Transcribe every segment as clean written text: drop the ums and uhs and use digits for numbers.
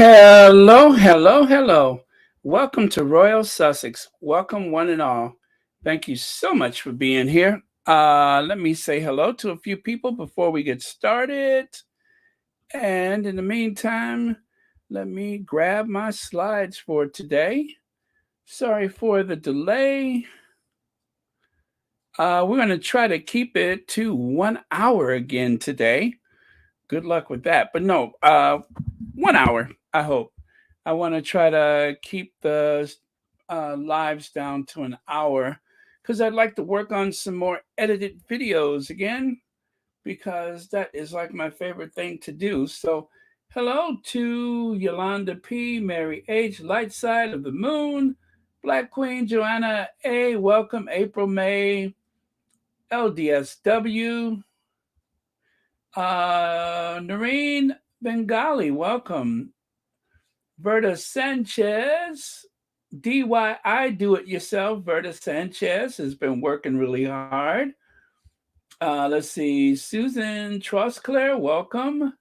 Hello, hello, hello. Welcome to Royal Sussex. Welcome, one and all. Thank you so much for being here. Let me say hello to a few people before we get started. And in the meantime, let me grab my slides for today. Sorry for the delay. We're going to try to keep it to 1 hour again today. Good luck with that. But no, 1 hour, I hope. I want to try to keep the lives down to an hour because I'd like to work on some more edited videos again because that is like my favorite thing to do. So, hello to Yolanda P, Mary H, Light Side of the Moon, Black Queen, Joanna A, welcome, April May, LDSW, Noreen Bengali, welcome. Verta Sanchez, DIY Do It Yourself. Verta Sanchez has been working really hard. Let's see, Susan Trosclair, welcome.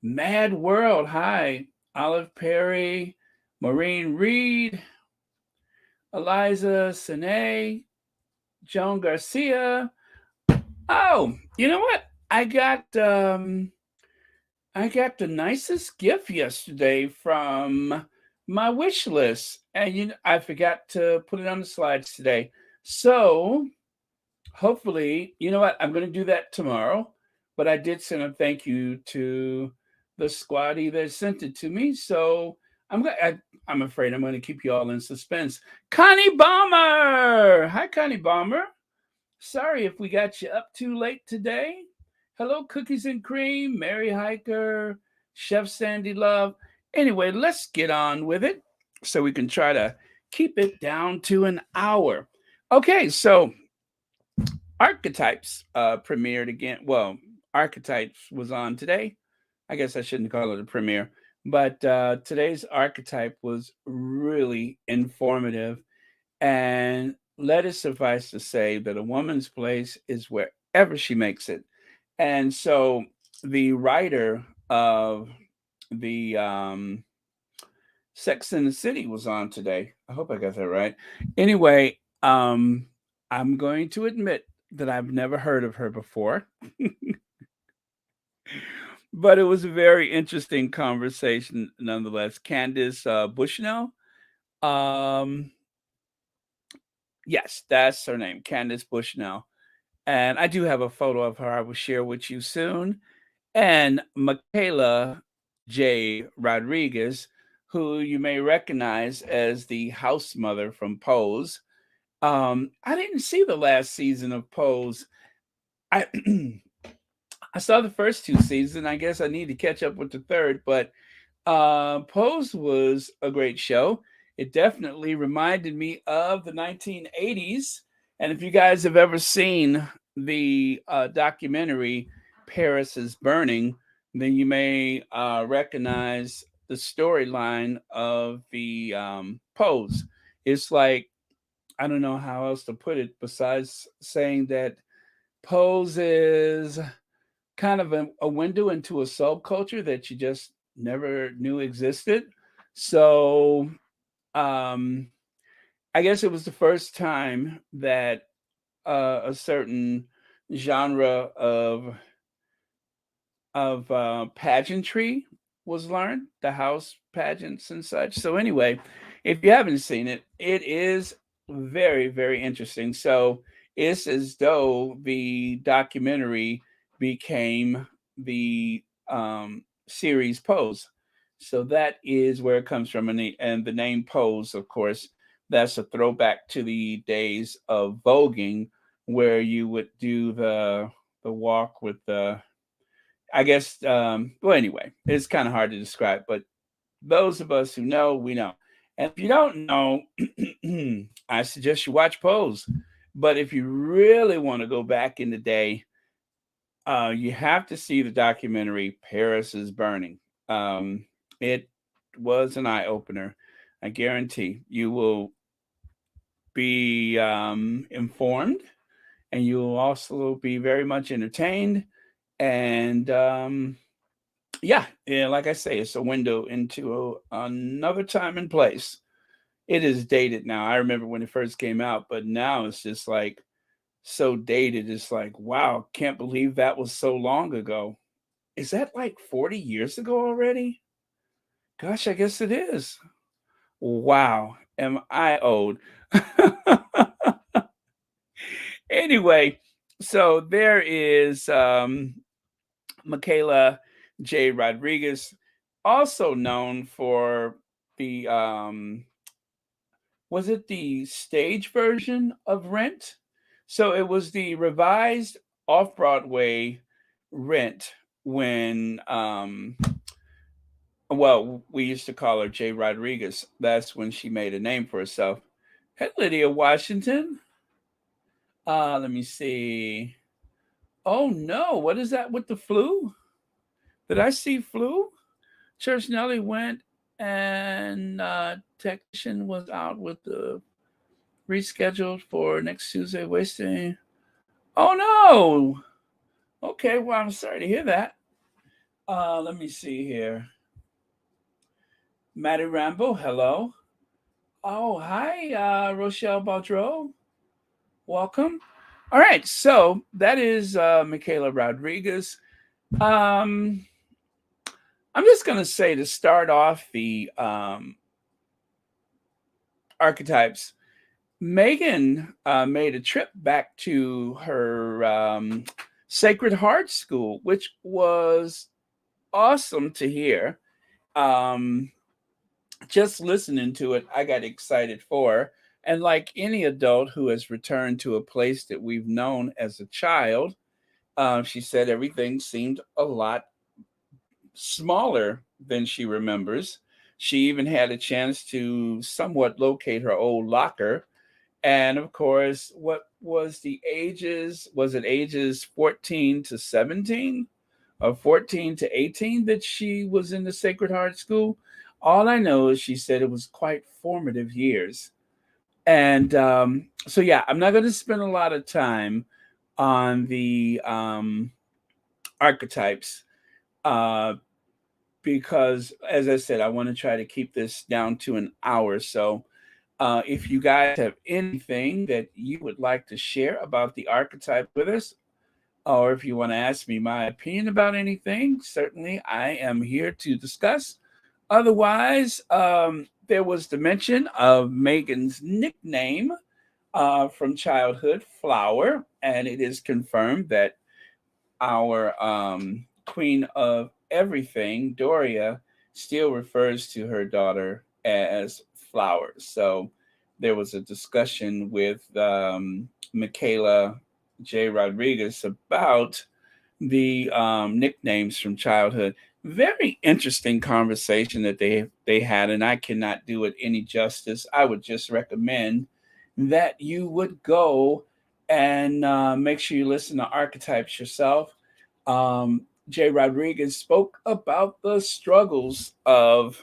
Mad World, hi. Olive Perry, Maureen Reed, Eliza Sine, Joan Garcia. Oh, you know what? I got the nicest gift yesterday from my wish list, and I forgot to put it on the slides today. So hopefully, you know what? I'm going to do that tomorrow. But I did send a thank you to the squaddy that sent it to me. So I'm afraid I'm going to keep you all in suspense. Connie Bomber, hi Connie Bomber. Sorry if we got you up too late today. Hello, Cookies and Cream, Mary Hiker, Chef Sandy Love. Anyway, let's get on with it so we can try to keep it down to an hour. Okay, so Archetypes premiered again. Well, Archetypes was on today. I guess I shouldn't call it a premiere, but today's Archetype was really informative. And let it suffice to say that a woman's place is wherever she makes it. And so the writer of the Sex in the City was on today. I hope I got that right. Anyway, I'm going to admit that I've never heard of her before, but it was a very interesting conversation nonetheless. Candace Bushnell. Um, yes, that's her name, Candace Bushnell. And I do have a photo of her I will share with you soon. And Michaela J. Rodriguez, who you may recognize as the house mother from Pose. I didn't see the last season of Pose. I I saw the first two seasons. I guess I need to catch up with the third, but Pose was a great show. It definitely reminded me of the 1980s. And if you guys have ever seen the documentary Paris is Burning, then you may recognize the storyline of the Pose. It's like, I don't know how else to put it besides saying that Pose is kind of a window into a subculture that you just never knew existed. So um, I guess it was the first time that a certain genre of pageantry was learned, the house pageants and such. So anyway, if you haven't seen it, it is very, very interesting. So it's as though the documentary became the series Pose. So that is where it comes from, and the name Pose, of course, that's a throwback to the days of voguing, where you would do the walk with the, I guess, well, anyway, it's kind of hard to describe, but those of us who know, we know. And if you don't know, I suggest you watch Pose. But if you really want to go back in the day, you have to see the documentary Paris is Burning. It was an eye opener. I guarantee you will be informed, and you will also be very much entertained. And Yeah, yeah, like I say, it's a window into another time and place. It is dated now. I remember when it first came out, but now it's just like so dated. It's like, wow, can't believe that was so long ago. Is that like 40 years ago already? Gosh, I guess it is. Wow, am I old? Anyway, so there is Michaela J. Rodriguez, also known for the was it the stage version of Rent? So it was the revised off-Broadway Rent when well, we used to call her Jay Rodriguez. That's when she made a name for herself. Hey, Lydia Washington. Let me see. Oh no, what is that with the flu? Did I see flu? Church Nelly went and technician was out with the rescheduled for next Tuesday, wasting. Oh no. Okay, well I'm sorry to hear that. Let me see here. Maddie Rambo, hello. Oh, hi, Rochelle Baudreau. Welcome. All right, so that is Michaela Rodriguez. Um, I'm just going to say to start off the archetypes, Meghan made a trip back to her Sacred Heart School, which was awesome to hear. Um, just listening to it, I got excited for her. And like any adult who has returned to a place that we've known as a child, she said everything seemed a lot smaller than she remembers. She even had a chance to somewhat locate her old locker. And of course, what was the ages? Was it ages 14 to 17 or 14 to 18 that she was in the Sacred Heart School? All I know is she said it was quite formative years. And so, yeah, I'm not going to spend a lot of time on the archetypes uh, because, as I said, I want to try to keep this down to an hour. So, if you guys have anything that you would like to share about the archetype with us, or if you want to ask me my opinion about anything, certainly I am here to discuss. Otherwise, there was the mention of Megan's nickname from childhood, Flower, and it is confirmed that our queen of everything, Doria, still refers to her daughter as Flowers. So there was a discussion with Michaela J. Rodriguez about the nicknames from childhood. Very interesting conversation that they had, and I cannot do it any justice. I would just recommend that you would go and make sure you listen to Archetypes yourself. Jay Rodriguez spoke about the struggles of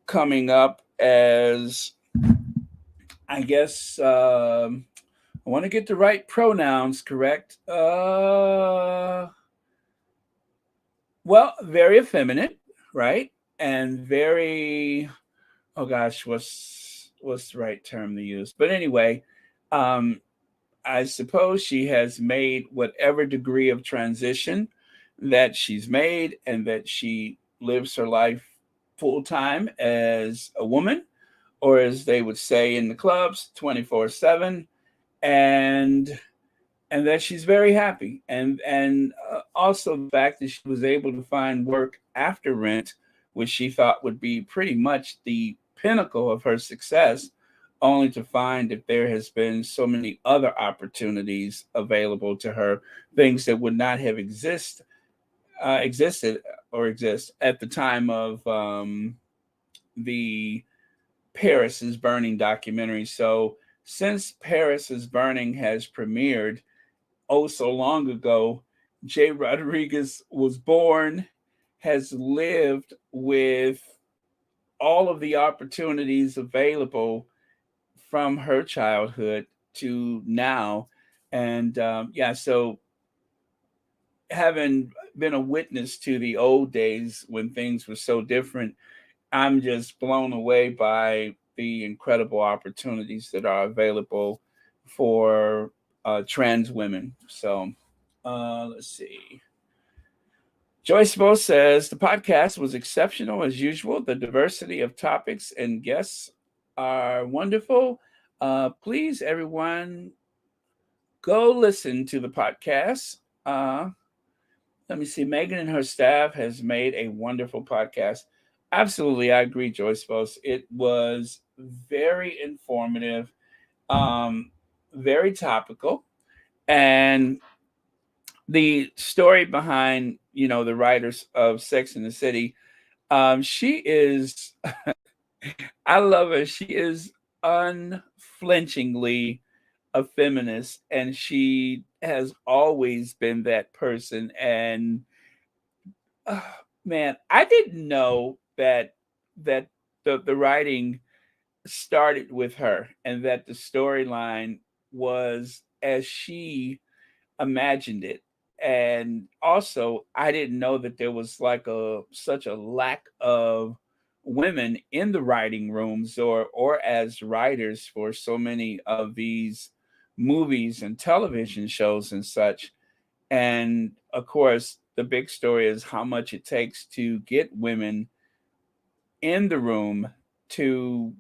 coming up as, I guess, I want to get the right pronouns correct. Well, very effeminate, right? And very, oh gosh, what's the right term to use? But anyway, um, I suppose she has made whatever degree of transition that she's made, and that she lives her life full time as a woman, or as they would say in the clubs, 24/7, and that she's very happy, and also the fact that she was able to find work after Rent, which she thought would be pretty much the pinnacle of her success, only to find that there has been so many other opportunities available to her, things that would not have existed or exist at the time of the Paris is Burning documentary. So since Paris is Burning has premiered oh so long ago, Jay Rodriguez was born, has lived with all of the opportunities available from her childhood to now. And yeah, so having been a witness to the old days when things were so different, I'm just blown away by the incredible opportunities that are available for trans women. So let's see. Joyce Bo says the podcast was exceptional as usual. The diversity of topics and guests are wonderful. Please, everyone, go listen to the podcast. Uh, Let me see. Megan and her staff has made a wonderful podcast. Absolutely, I agree, Joyce Bose. It was very informative, um, very topical, and the story behind the writers of Sex in the City. She is. I love her. She is unflinchingly a feminist, and she has always been that person. And uh, man, I didn't know that the writing started with her, and that the storyline was as she imagined it. And also, I didn't know that there was like a such a lack of women in the writing rooms or as writers for so many of these movies and television shows and such. And of course, the big story is how much it takes to get women in the room to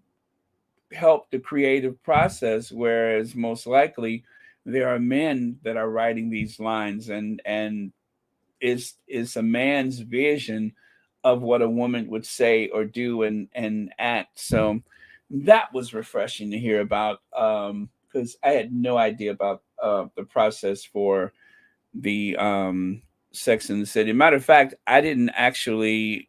help the creative process, whereas most likely there are men that are writing these lines, and it's a man's vision of what a woman would say or do and act. So that was refreshing to hear about, because I had no idea about the process for the Sex in the City. Matter of fact, I didn't actually.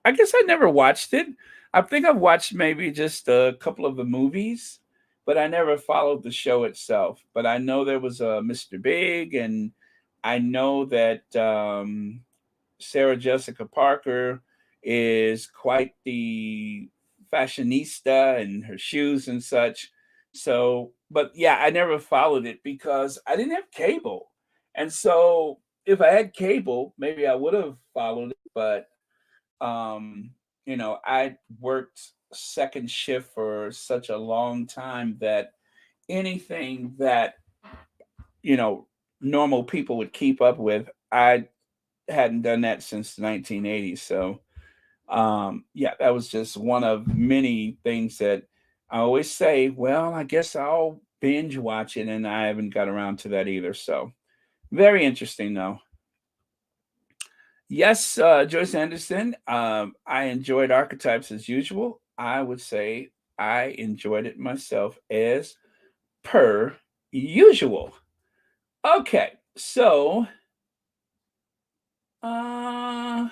I guess I never watched it. I think I've watched maybe just a couple of the movies, but I never followed the show itself. But I know there was a Mr. Big, and I know that Sarah Jessica Parker is quite the fashionista and her shoes and such. So, but yeah, I never followed it because I didn't have cable. And so if I had cable, maybe I would have followed it, but um, I worked second shift for such a long time that anything that, you know, normal people would keep up with, I hadn't done that since the 1980s. So, yeah, that was just one of many things that I always say, well, I guess I'll binge watch it, and I haven't got around to that either. So, very interesting, though. Yes, Joyce Anderson. I enjoyed Archetypes as usual. I would say I enjoyed it myself as per usual. Okay, so uh,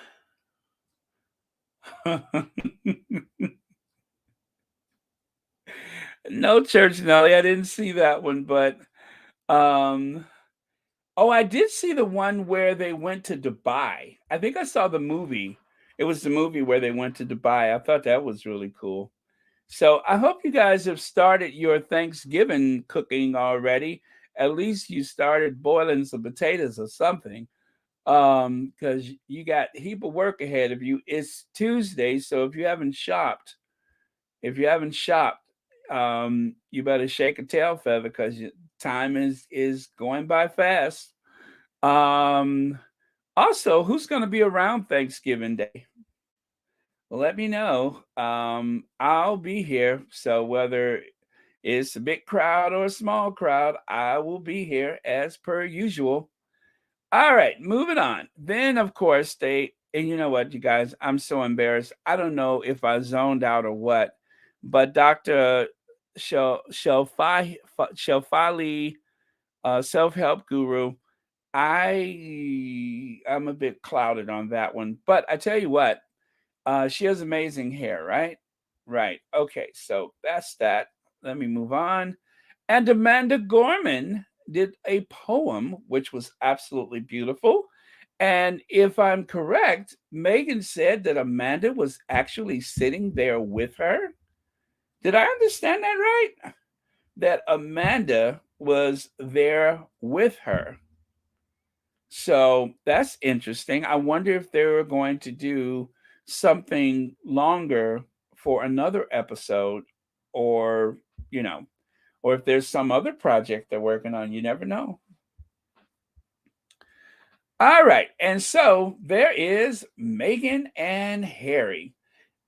no church Nelly. I didn't see that one, but um, oh, I did see the one where they went to Dubai. I think I saw the movie. It was the movie where they went to Dubai. I thought that was really cool. So I hope you guys have started your Thanksgiving cooking already. At least you started boiling some potatoes or something. Because you got a heap of work ahead of you. It's Tuesday, so if you haven't shopped, you better shake a tail feather because time is going by fast. Um, Also, who's going to be around Thanksgiving Day? Let me know. I'll be here. So whether it's a big crowd or a small crowd, I will be here as per usual. All right, moving on. Then, of course, and you know what, you guys, I'm so embarrassed. I don't know if I zoned out or what, but Dr. Shelfali, self help guru, I'm a bit clouded on that one. But I tell you what, she has amazing hair, right? Right. Okay, so that's that. Let me move on. And Amanda Gorman did a poem which was absolutely beautiful. And if I'm correct, Megan said that Amanda was actually sitting there with her. Did I understand that right? That Amanda was there with her. So that's interesting. I wonder if they were going to do something longer for another episode, or, you know, or if there's some other project they're working on. You never know. All right. And so there is Meghan and Harry.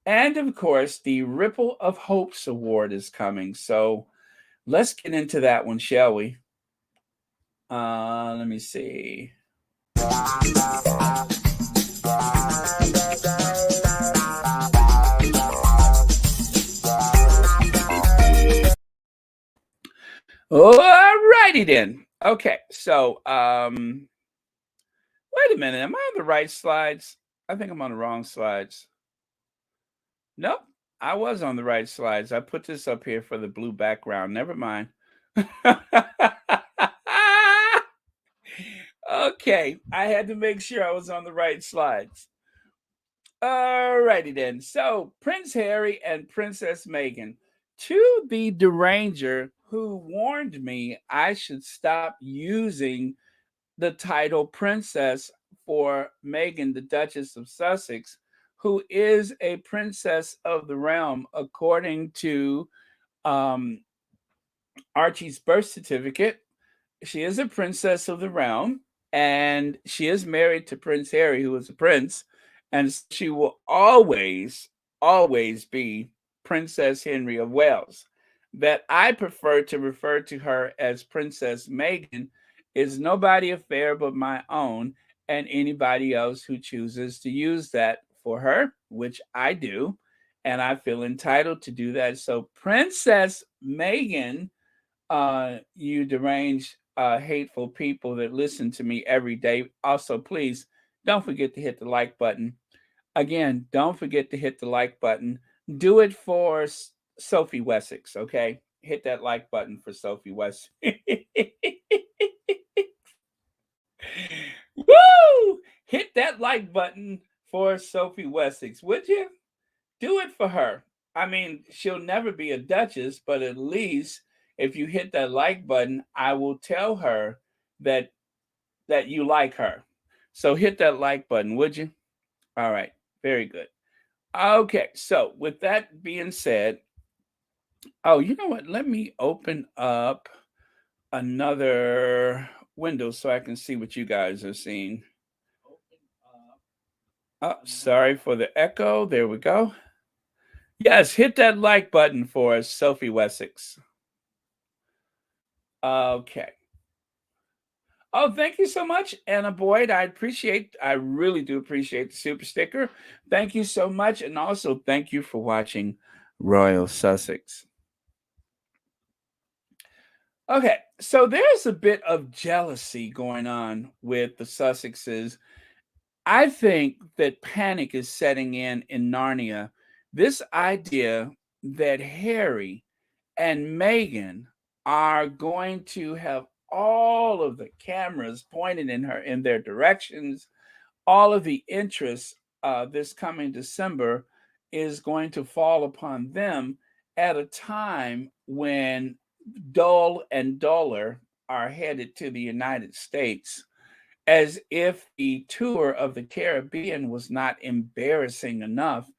And of course, the Ripple of Hopes Award is coming. So let's get into that one, shall we? Let me see. All righty then. Okay, so wait a minute. Am I on the right slides? I think I'm on the wrong slides. Nope, I was on the right slides. I put this up here for the blue background. Never mind. Okay, I had to make sure I was on the right slides. Alrighty then. So Prince Harry and Princess Meghan, to the deranger who warned me I should stop using the title princess for Meghan, the Duchess of Sussex, who is a princess of the realm according to um, Archie's birth certificate. She is a princess of the realm, and she is married to Prince Harry, who is a prince, and she will always be Princess Henry of Wales. That I prefer to refer to her as Princess Meghan is nobody affair but my own, and anybody else who chooses to use that for her, which I do, and I feel entitled to do that. So Princess Meghan, you deranged, hateful people that listen to me every day. Also, please don't forget to hit the like button. Again, don't forget to hit the like button. Do it for Sophie Wessex, okay? Hit that like button for Sophie Wessex. Woo! Hit that like button for Sophie Wessex, would you? Do it for her. I mean, she'll never be a duchess, but at least if you hit that like button, I will tell her that you like her. So hit that like button, would you? All right. Very good. Okay. So with that being said, oh, you know what? Let me open up another window so I can see what you guys are seeing. Oh, sorry for the echo. There we go. Yes, hit that like button for us, Sophie Wessex. Okay. Oh, thank you so much, Anna Boyd. I really do appreciate the super sticker. Thank you so much. And also thank you for watching Royal Sussex. Okay, so there's a bit of jealousy going on with the Sussexes. I think that panic is setting in Narnia. This idea that Harry and Meghan are going to have all of the cameras pointed in their directions, all of the interest this coming December is going to fall upon them at a time when dull and duller are headed to the United States, as if the tour of the Caribbean was not embarrassing enough.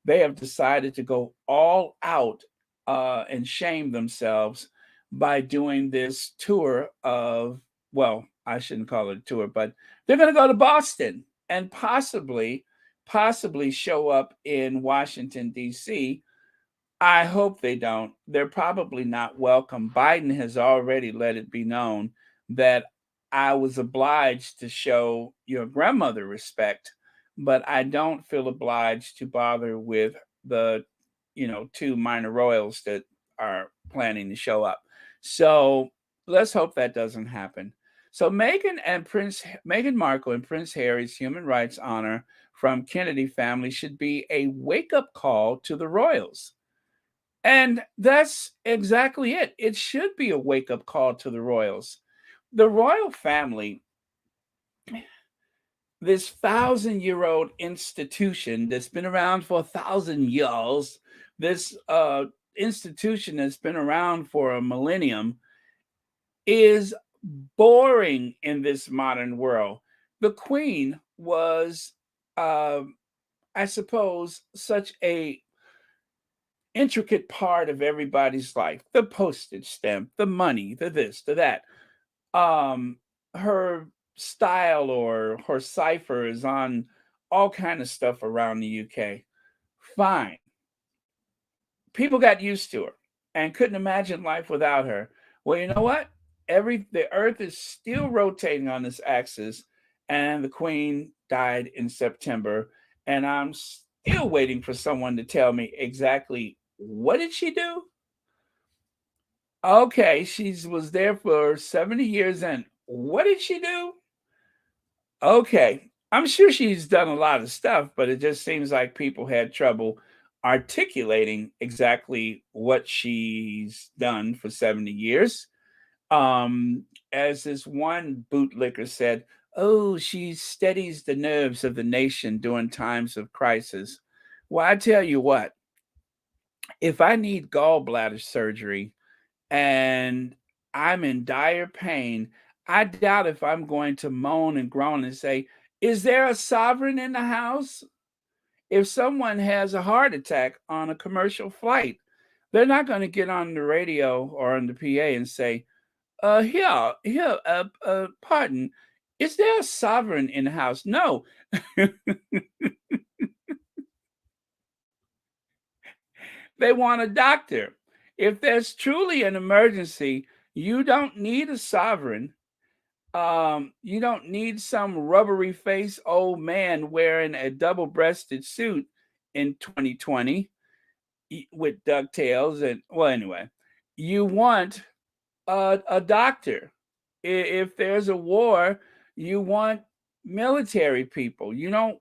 They have decided to go all out and shame themselves by doing this tour of, well, I shouldn't call it a tour, but they're going to go to Boston and possibly show up in Washington, D.C. I hope they don't. They're probably not welcome. Biden has already let it be known that I was obliged to show your grandmother respect, but I don't feel obliged to bother with the, two minor royals that are planning to show up. So let's hope that doesn't happen. So Meghan Markle and Prince Harry's human rights honor from Kennedy family should be a wake-up call to the royals. And that's exactly it. It should be a wake-up call to the royals. The royal family, this 1,000-year-old institution that's been around for 1,000 years, this institution that's been around for a millennium, is boring in this modern world. the Queen was, um, I suppose, such a intricate part of everybody's life. The postage stamp, the money, the this, the that. Um, her style or her cipher is on all kind of stuff around the UK. Fine. People got used to her and couldn't imagine life without her. Well, you know what? The Earth is still rotating on this axis, and the Queen died in September, and I'm still waiting for someone to tell me exactly what did she do. Okay, she was there for 70 years, and what did she do? Okay, I'm sure she's done a lot of stuff, but it just seems like people had trouble articulating exactly what she's done for 70 years. As this one bootlicker said, "Oh, she steadies the nerves of the nation during times of crisis." Well, I tell you what, if I need gallbladder surgery and I'm in dire pain, I doubt if I'm going to moan and groan and say, "Is there a sovereign in the house?" If someone has a heart attack on a commercial flight, they're not going to get on the radio or on the PA and say, pardon, is there a sovereign in the house?" No. They want a doctor. If there's truly an emergency, you don't need a sovereign. You don't need some rubbery faced old man wearing a double breasted suit in 2020 with ducktails and, well, anyway, you want a doctor. If there's a war, you want military people. You don't,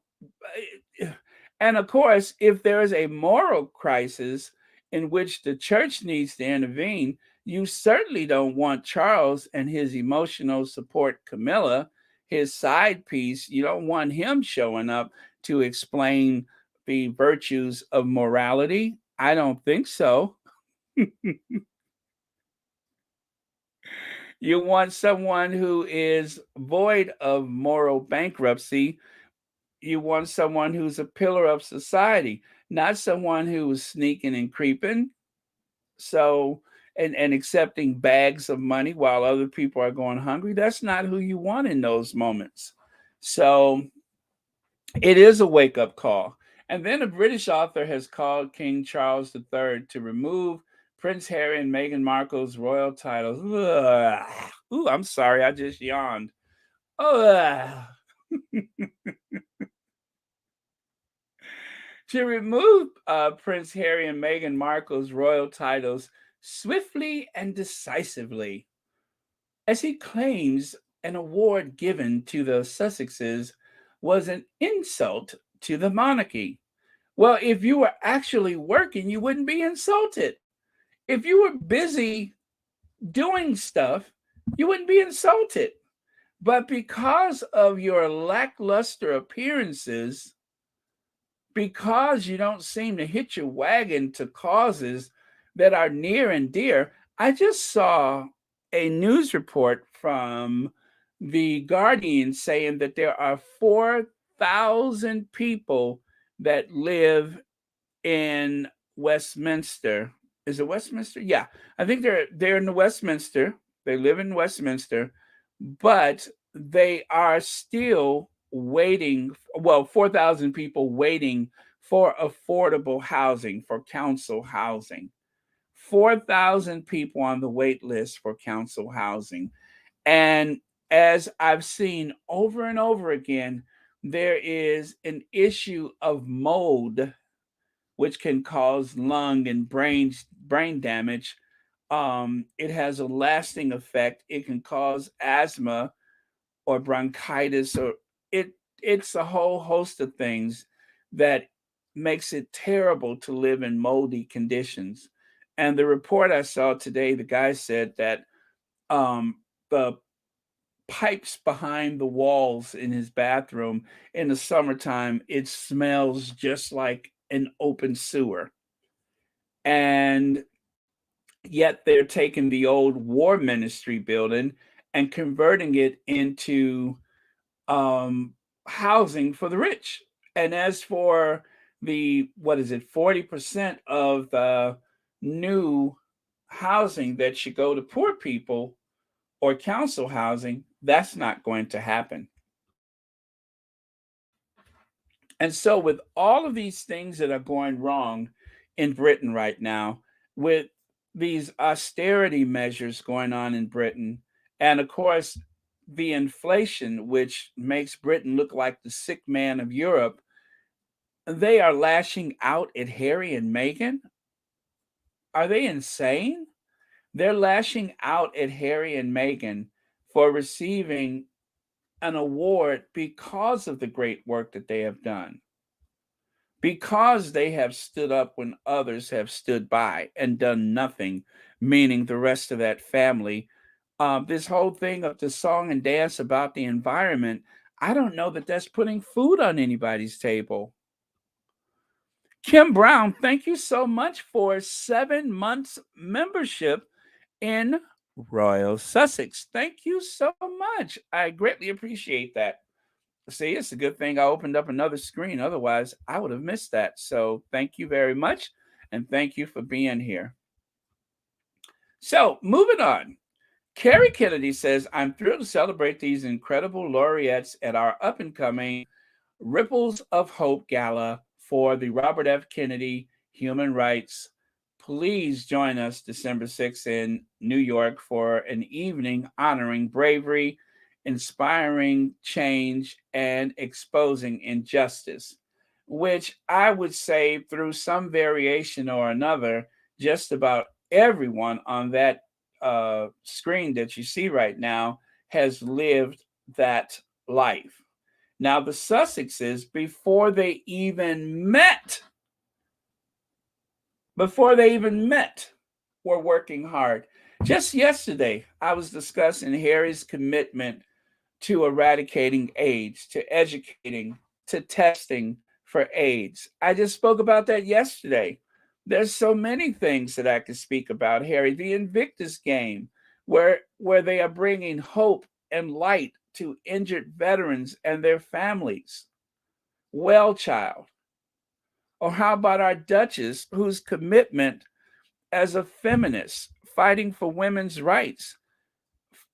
and of course, if there is a moral crisis in which the church needs to intervene, you certainly don't want Charles and his emotional support Camilla, his side piece. You don't want him showing up to explain the virtues of morality. I don't think so. You want someone who is void of moral bankruptcy. You want someone who's a pillar of society, not someone who is sneaking and creeping. So, and accepting bags of money while other people are going hungry. That's not who you want in those moments. So it is a wake up call. And then a British author has called King Charles III to remove Prince Harry and Meghan Markle's royal titles. Ugh. Ooh, I'm sorry, I just yawned. Ugh. To remove Prince Harry and Meghan Markle's royal titles swiftly and decisively, as he claims an award given to the Sussexes was an insult to the monarchy. Well, if you were actually working, you wouldn't be insulted. If you were busy doing stuff, you wouldn't be insulted. But because of your lackluster appearances, because you don't seem to hit your wagon to causes that are near and dear, I just saw a news report from The Guardian saying that there are 4,000 people that live in Westminster. Is it Westminster? Yeah, I think they're in the Westminster. They live in Westminster, but they are still waiting. Well, 4,000 people waiting for affordable housing, for council housing. 4,000 people on the wait list for council housing. And as I've seen over and over again, there is an issue of mold which can cause lung and brain damage. It has a lasting effect. It can cause asthma or bronchitis, or it's a whole host of things that makes it terrible to live in moldy conditions. And the report I saw today, the guy said that the pipes behind the walls in his bathroom in the summertime, it smells just like an open sewer. And yet they're taking the old war ministry building and converting it into um, housing for the rich. And as for the, what is it, 40% of the new housing that should go to poor people or council housing, that's not going to happen. And so, with all of these things that are going wrong in Britain right now, with these austerity measures going on in Britain, and of course, the inflation, which makes Britain look like the sick man of Europe, they are lashing out at Harry and Meghan. Are they insane? They're lashing out at Harry and Meghan for receiving an award because of the great work that they have done, because they have stood up when others have stood by and done nothing, meaning the rest of that family. This whole thing of the song and dance about the environment, I don't know that that's putting food on anybody's table. Kim Brown, thank you so much for 7 months membership in Royal Sussex. Thank you so much. I greatly appreciate that. See, it's a good thing I opened up another screen. Otherwise, I would have missed that. So thank you very much. And thank you for being here. So moving on. Carrie Kennedy says, I'm thrilled to celebrate these incredible laureates at our up and coming Ripples of Hope Gala for the Robert F. Kennedy Human Rights. Please join us December 6th in New York for an evening honoring bravery, inspiring change, and exposing injustice, which I would say through some variation or another, just about everyone on that screen that you see right now has lived that life. Now, the Sussexes, before they even met, were working hard. Just yesterday, I was discussing Harry's commitment to eradicating AIDS, to educating, to testing for AIDS. I just spoke about that yesterday. There's so many things that I could speak about, Harry. The Invictus game, where they are bringing hope and light to injured veterans and their families. Well, child. Or how about our Duchess, whose commitment as a feminist, fighting for women's rights,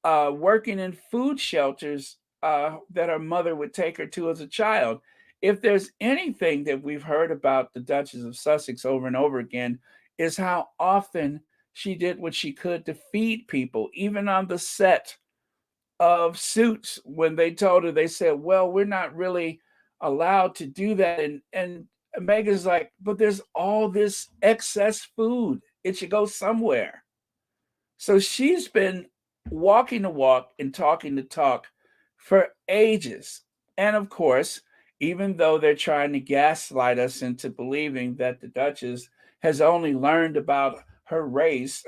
working in food shelters that her mother would take her to as a child. If there's anything that we've heard about the Duchess of Sussex over and over again, is how often she did what she could to feed people, even on the set of Suits. When they told her, they said, "Well, we're not really allowed to do that," and Meghan's like, "But there's all this excess food; it should go somewhere." So she's been walking the walk and talking the talk for ages. And of course, even though they're trying to gaslight us into believing that the Duchess has only learned about her race,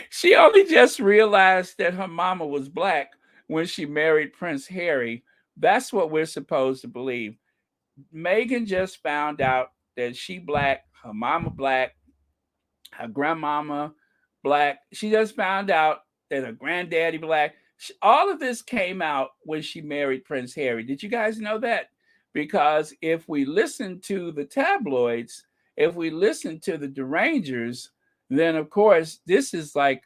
she only just realized that her mama was black when she married Prince Harry. That's what we're supposed to believe. Meghan just found out that she black, her mama black, her grandmama black. She just found out that her granddaddy black. All of this came out when she married Prince Harry. Did you guys know that? Because if we listen to the tabloids, if we listen to the derangers, then of course this is like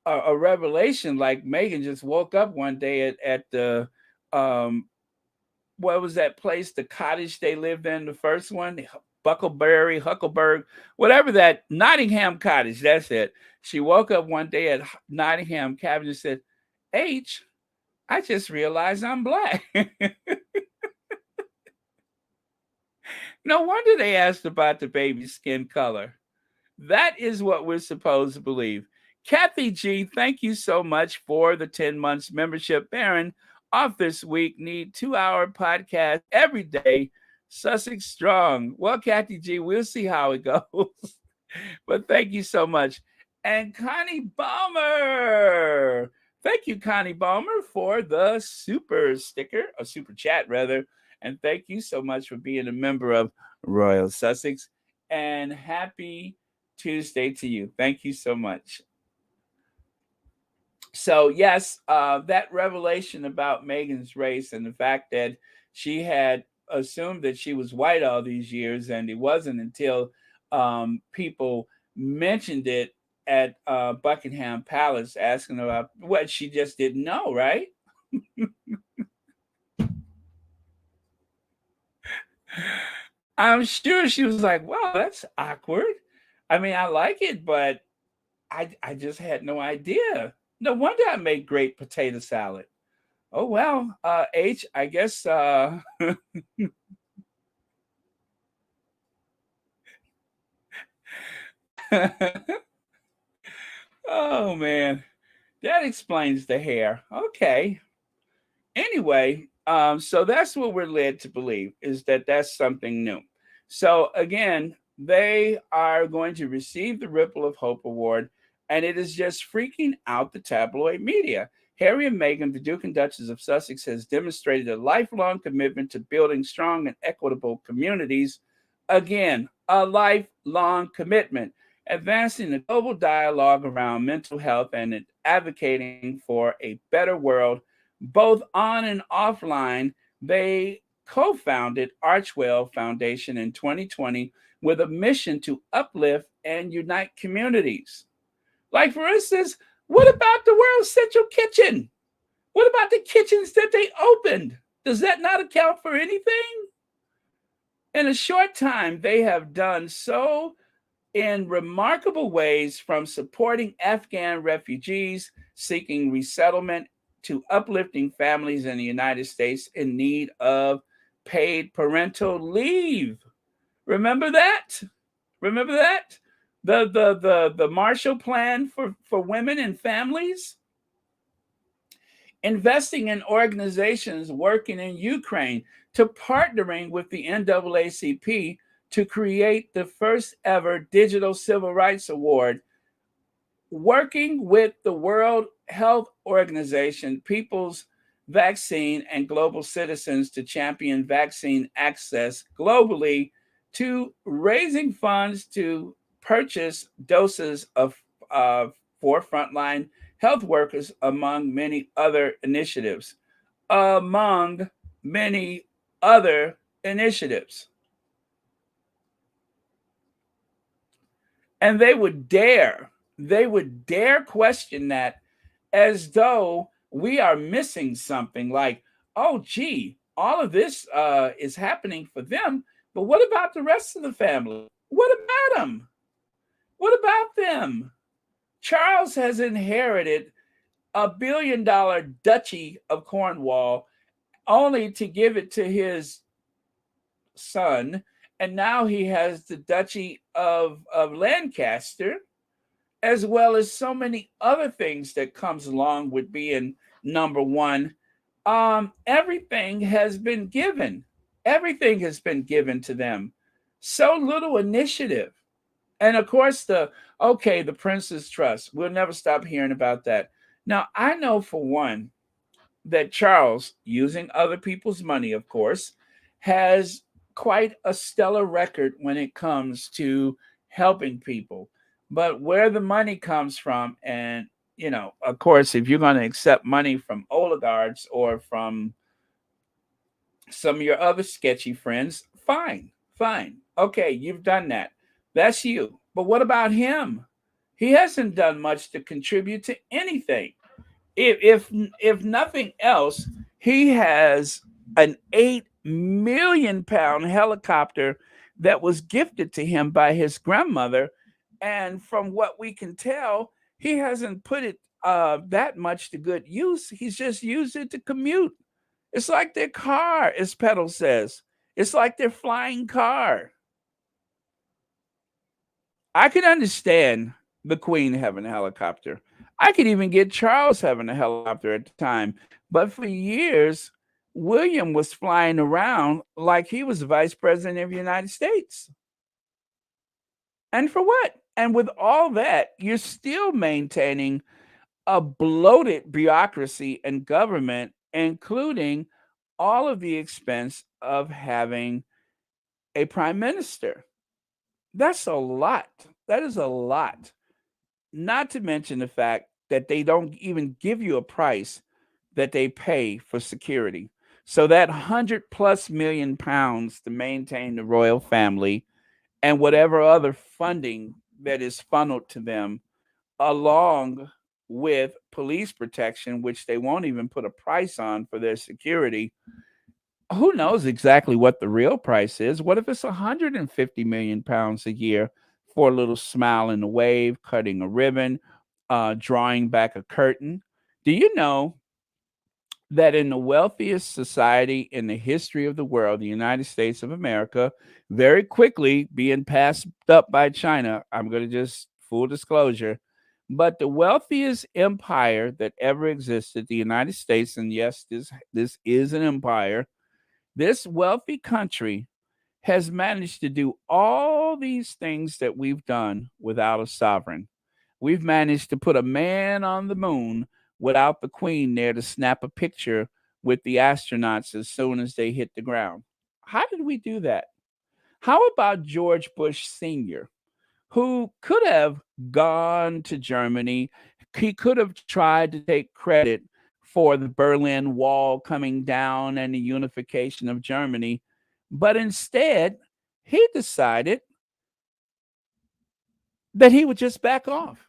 a revelation. Like Meghan just woke up one day at the what was that place, the cottage they lived in, the first one, Bucklebury, Huckleberg, whatever that, Nottingham Cottage, that's it. She woke up one day at Nottingham Cottage and said, H, I just realized I'm black. No wonder they asked about the baby's skin color. That is what we're supposed to believe. Kathy G, thank you so much for the 10 months membership. Baron, off this week, need 2-hour podcast every day. Sussex strong. Well, Kathy G, we'll see how it goes. But thank you so much. And Connie Balmer. Thank you, Connie Balmer, for the super sticker, a super chat rather. And thank you so much for being a member of Royal Sussex. And happy Tuesday to you. Thank you so much. So yes, that revelation about Megan's race and the fact that she had assumed that she was white all these years, and it wasn't until people mentioned it at Buckingham Palace, asking about what she just didn't know, right? I'm sure she was like, "Well, that's awkward. I mean, I like it, but I just had no idea. No wonder I make great potato salad." Oh well, H, I guess oh man, that explains the hair. Okay. Anyway, so that's what we're led to believe is that that's something new. So again, they are going to receive the Ripple of Hope Award, and it is just freaking out the tabloid media. Harry and Meghan, the Duke and Duchess of Sussex, has demonstrated a lifelong commitment to building strong and equitable communities. Again, a lifelong commitment, advancing the global dialogue around mental health and advocating for a better world both on and offline. They co founded Archwell Foundation in 2020 with a mission to uplift and unite communities. Like, for instance, what about the World Central Kitchen? What about the kitchens that they opened? Does that not account for anything? In a short time, they have done so in remarkable ways, from supporting Afghan refugees seeking resettlement to uplifting families in the United States in need of paid parental leave. Remember that? Remember that? The Marshall Plan for women and families? Investing in organizations working in Ukraine, to partnering with the NAACP to create the first ever Digital Civil Rights Award, working with the World Health Organization, People's Vaccine, and Global Citizens to champion vaccine access globally, to raising funds to purchase doses of for frontline health workers, among many other initiatives. Among many other initiatives. And they would dare question that, as though we are missing something, like, oh gee, all of this is happening for them, but what about the rest of the family? What about them? What about them? Charles has inherited $1 billion duchy of Cornwall, only to give it to his son, and now he has the duchy of Lancaster, as well as so many other things that comes along with being number one. Everything has been given. Everything has been given to them. So little initiative. And of course, the Prince's Trust. We'll never stop hearing about that. Now, I know for one that Charles, using other people's money, of course, has quite a stellar record when it comes to helping people. But where the money comes from, and of course, if you're going to accept money from oligarchs or from some of your other sketchy friends, fine, fine. Okay, you've done that. That's you. But what about him? He hasn't done much to contribute to anything. If nothing else, he has an £8 million helicopter that was gifted to him by his grandmother, and from what we can tell, he hasn't put it that much to good use. He's just used it to commute. It's like their car, as Petal says. It's like their flying car. I can understand the Queen having a helicopter. I could even get Charles having a helicopter at the time. But for years, William was flying around like he was the vice president of the United States. And for what? And with all that, you're still maintaining a bloated bureaucracy and government, including all of the expense of having a prime minister. That's a lot. That is a lot. Not to mention the fact that they don't even give you a price that they pay for security. So that 100+ million pounds to maintain the royal family and whatever other funding that is funneled to them, along with police protection, which they won't even put a price on for their security. Who knows exactly what the real price is? What if it's 150 million pounds a year for a little smile and a wave, cutting a ribbon, drawing back a curtain? Do you know that in the wealthiest society in the history of the world, the United States of America, very quickly being passed up by China? I'm going to just full disclosure, but the wealthiest empire that ever existed, the United States, and yes, this is an empire. This wealthy country has managed to do all these things that we've done without a sovereign. We've managed to put a man on the moon without the queen there to snap a picture with the astronauts as soon as they hit the ground. How did we do that? How about George Bush Sr., who could have gone to Germany? He could have tried to take credit for the Berlin Wall coming down and the unification of Germany, but instead, he decided that he would just back off,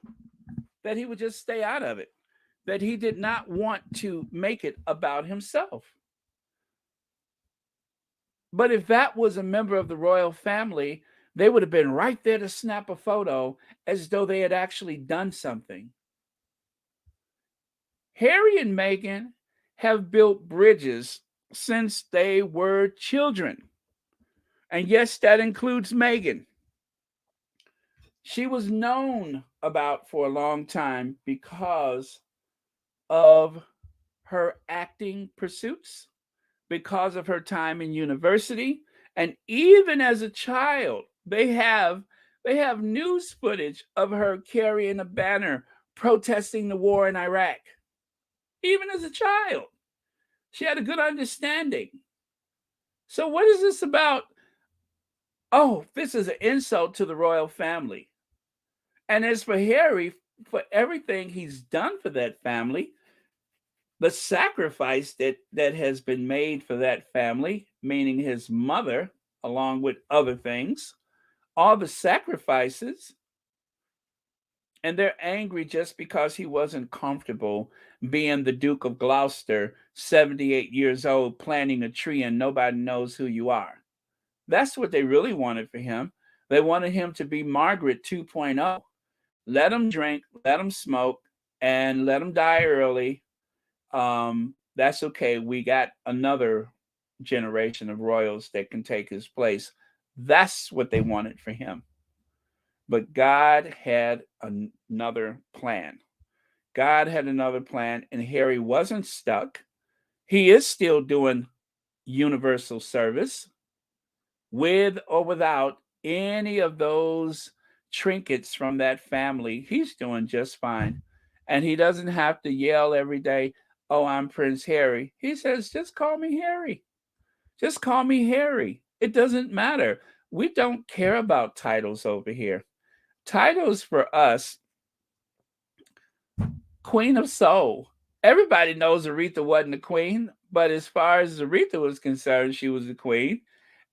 that he would just stay out of it, that he did not want to make it about himself. But if that was a member of the royal family, they would have been right there to snap a photo as though they had actually done something. Harry and Meghan have built bridges since they were children. And yes, that includes Meghan. She was known about for a long time because of her acting pursuits, because of her time in university, and even as a child, they have news footage of her carrying a banner protesting the war in Iraq. Even as a child, she had a good understanding. So what is this about? Oh, this is an insult to the royal family. And as for Harry, for everything he's done for that family, the sacrifice that has been made for that family, meaning his mother, along with other things, all the sacrifices, and they're angry just because he wasn't comfortable being the Duke of Gloucester, 78 years old, planting a tree and nobody knows who you are. That's what they really wanted for him. They wanted him to be Margaret 2.0. Let him drink, let him smoke, and let him die early. That's okay. We got another generation of royals that can take his place. That's what they wanted for him. But God had another plan. God had another plan, and Harry wasn't stuck. He is still doing universal service with or without any of those trinkets from that family. He's doing just fine. And he doesn't have to yell every day, "Oh, I'm Prince Harry." He says, "Just call me Harry. Just call me Harry." It doesn't matter. We don't care about titles over here. Titles for us, Queen of Soul. Everybody knows Aretha wasn't a queen, but as far as Aretha was concerned, she was a queen.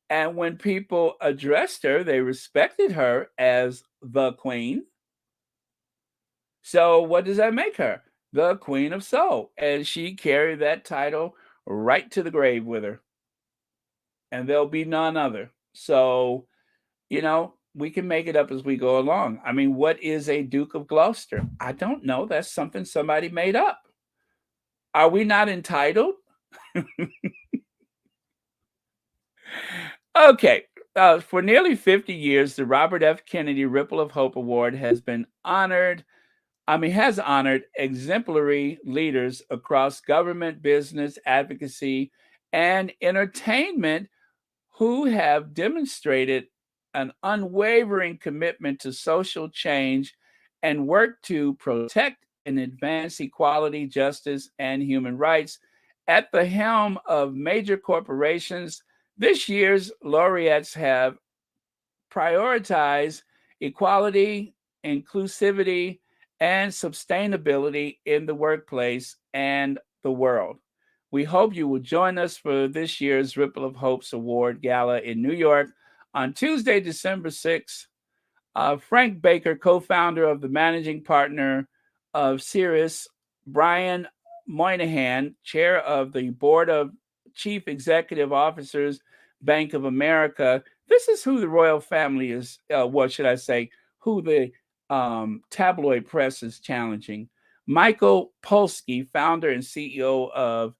And when people addressed her, they respected her as the queen. So what does that make her? The Queen of Soul. And she carried that title right to the grave with her. And there'll be none other. So, we can make it up as we go along. I mean, what is a Duke of Gloucester? I don't know. That's something somebody made up. Are we not entitled? Okay. For nearly 50 years, the Robert F. Kennedy Ripple of Hope Award has honored exemplary leaders across government, business, advocacy, and entertainment who have demonstrated an unwavering commitment to social change and work to protect and advance equality, justice, and human rights. At the helm of major corporations, this year's laureates have prioritized equality, inclusivity, and sustainability in the workplace and the world. We hope you will join us for this year's Ripple of Hopes Award Gala in New York on Tuesday, December 6th. Frank Baker, co founder of the managing partner of Cirrus, Brian Moynihan, chair of the board of chief executive officers, Bank of America. This is who the royal family is, what should I say, who the tabloid press is challenging. Michael Polsky, founder and CEO of,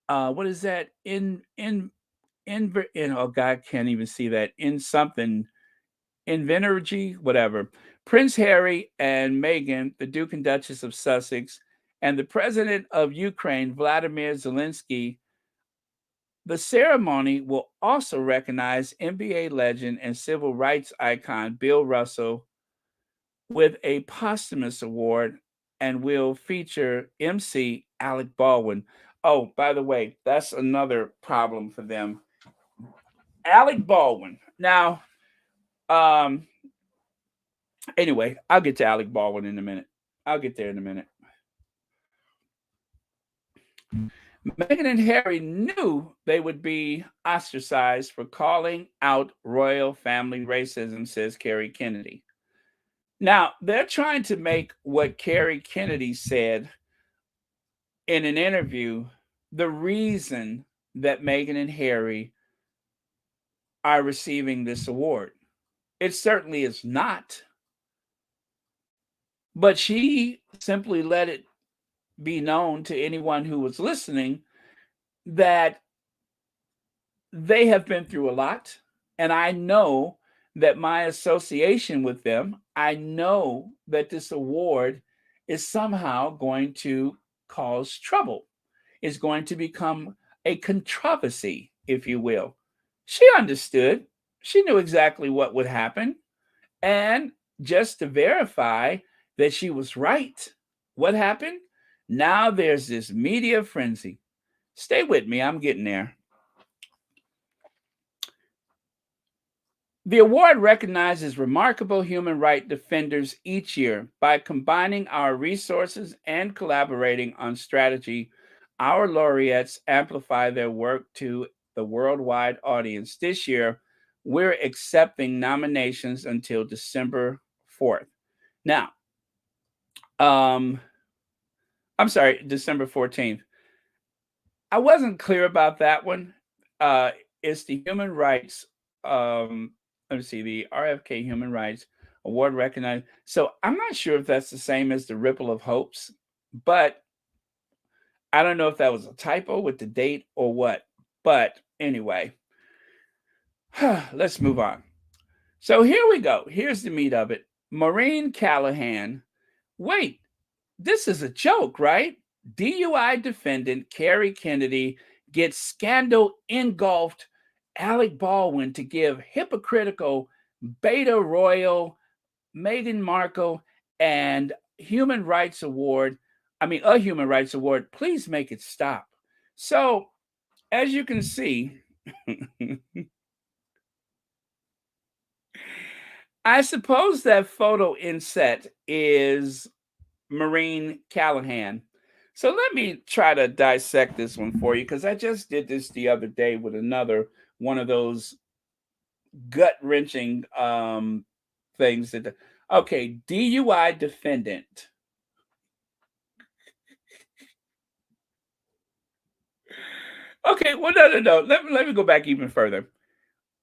what is that? Oh God, can't even see that. In something Invenergy, whatever. Prince Harry and Meghan, the Duke and Duchess of Sussex, and the President of Ukraine, Vladimir Zelensky. The ceremony will also recognize NBA legend and civil rights icon Bill Russell with a posthumous award and will feature MC Alec Baldwin. Oh, by the way, that's another problem for them. Alec Baldwin. Now, anyway, I'll get to Alec Baldwin in a minute. I'll get there in a minute. Meghan and Harry knew they would be ostracized for calling out royal family racism, says Kerry Kennedy. Now, they're trying to make what Kerry Kennedy said in an interview the reason that Meghan and Harry are receiving this award. It certainly is not. But she simply let it be known to anyone who was listening that they have been through a lot. And I know that my association with them, I know that this award is somehow going to cause trouble, is going to become a controversy, if you will. She understood. She knew exactly what would happen. And just to verify that she was right, what happened? Now there's this media frenzy. Stay with me, I'm getting there. The award recognizes remarkable human rights defenders each year. By combining our resources and collaborating on strategy, our laureates amplify their work to the worldwide audience. This year, we're accepting nominations until December 4th. Now, I'm sorry, December 14th. I wasn't clear about that one. It's the human rights, let me see, the RFK Human Rights Award recognized. So I'm not sure if that's the same as the Ripple of Hopes, but I don't know if that was a typo with the date or what. But anyway, let's move on. So here we go. Here's the meat of it. Maureen Callahan. Wait, this is a joke, right? DUI defendant Kerry Kennedy gets scandal engulfed Alec Baldwin to give hypocritical Beta Royal, Meghan Markle, and a human rights award. Please make it stop. So, as you can see, I suppose that photo inset is Maureen Callahan. So let me try to dissect this one for you because I just did this the other day with another one of those gut wrenching things that. Okay, DUI defendant. Okay, well, no. Let me go back even further.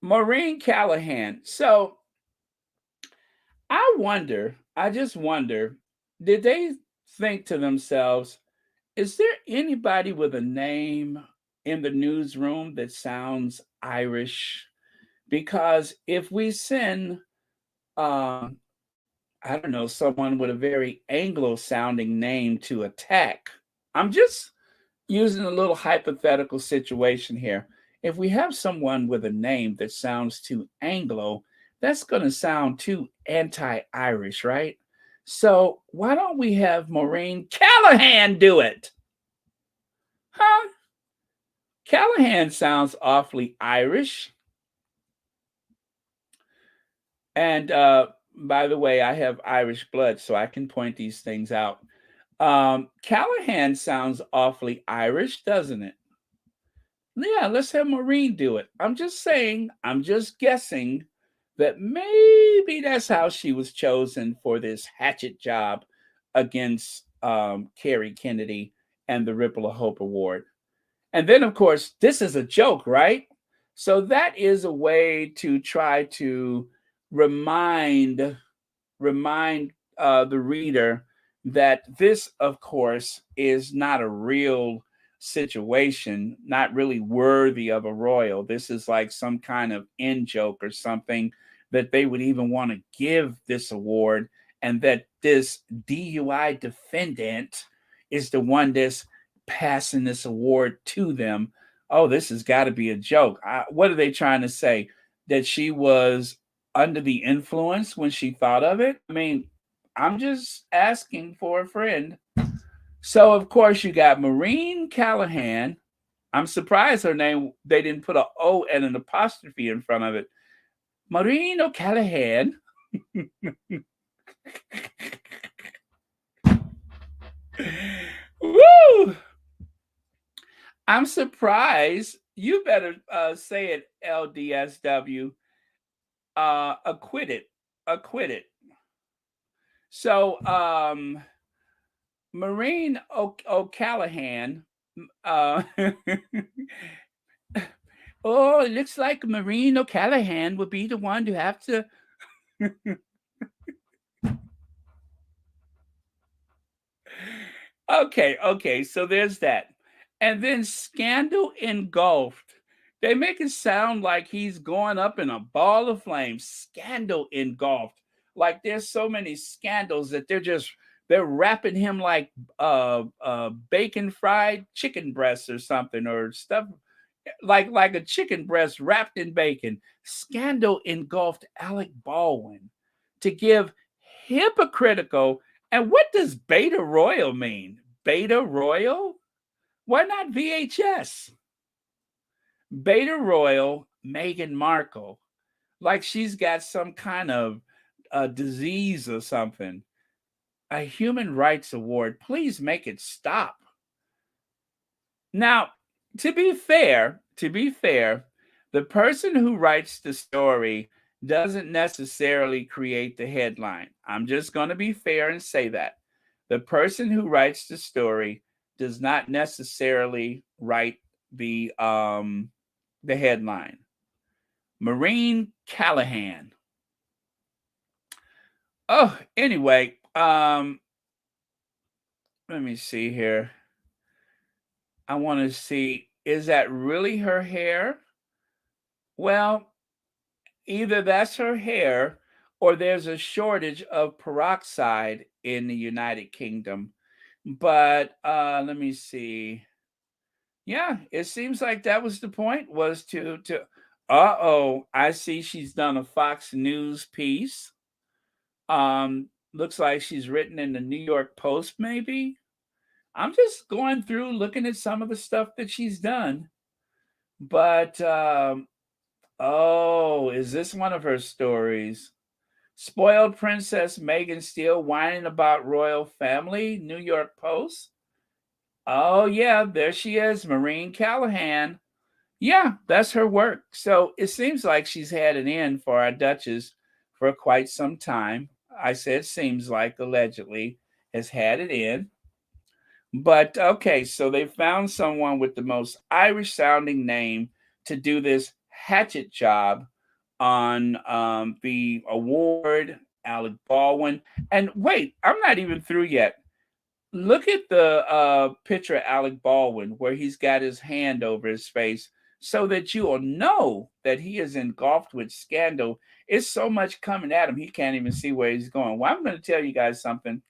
Maureen Callahan. So I just wonder, did they think to themselves, is there anybody with a name in the newsroom that sounds Irish? Because if we send, I don't know, someone with a very Anglo sounding name to attack, I'm just using a little hypothetical situation here. If we have someone with a name that sounds too Anglo, that's going to sound too anti Irish, right? So why don't we have Maureen Callahan do it? Huh? Callahan sounds awfully Irish. And by the way, I have Irish blood, so I can point these things out. Callahan sounds awfully Irish, doesn't it? Yeah, let's have Maureen do it. I'm just saying, I'm just guessing that maybe that's how she was chosen for this hatchet job against Kerry Kennedy and the Ripple of Hope Award. And then, of course, this is a joke, right? So that is a way to try to remind the reader that this, of course, is not a real situation, not really worthy of a royal. This is like some kind of in joke or something that they would even want to give this award, and that this DUI defendant is the one that's passing this award to them. Oh, this has got to be a joke. What are they trying to say? That she was under the influence when she thought of it? I mean, I'm just asking for a friend. So of course you got Maureen Callahan. I'm surprised her name they didn't put a O and an apostrophe in front of it. Maureen O'Callahan. Woo! I'm surprised. You better say it, LDSW. Acquitted. Acquitted. So Maureen O'Callahan. Oh, it looks like Maureen O'Callahan would be the one to have to. Okay, so there's that. And then scandal engulfed. They make it sound like he's going up in a ball of flames. Scandal engulfed. Like there's so many scandals that they're wrapping him like bacon fried chicken breasts or something, or stuff like a chicken breast wrapped in bacon. Scandal engulfed Alec Baldwin to give hypocritical. And what does Beta Royal mean? Beta Royal? Why not VHS? Beta Royal Meghan Markle. Like she's got some kind of disease or something. A human rights award. Please make it stop. Now, to be fair, the person who writes the story doesn't necessarily create the headline. I'm just going to be fair and say that. The person who writes the story does not necessarily write the headline. Maureen Callahan. Oh, anyway, let me see here. I want to see, is that really her hair? Well, either that's her hair or there's a shortage of peroxide in the United Kingdom. But let me see. Yeah, it seems like that was the point, was to uh-oh, I see she's done a Fox News piece. Looks like she's written in the New York Post, maybe. I'm just going through looking at some of the stuff that she's done. But oh, is this one of her stories? Spoiled Princess Meghan still whining about royal family, New York Post. Oh, yeah, there she is, Maureen Callahan. Yeah, that's her work. So it seems like she's had an in for our Duchess for quite some time. I said seems like, allegedly, has had it in. But okay, so they found someone with the most Irish sounding name to do this hatchet job on the award, Alec Baldwin. And wait, I'm not even through yet. Look at the picture of Alec Baldwin where he's got his hand over his face so that you will know that he is engulfed with scandal. It's so much coming at him, he can't even see where he's going. Well, I'm going to tell you guys something.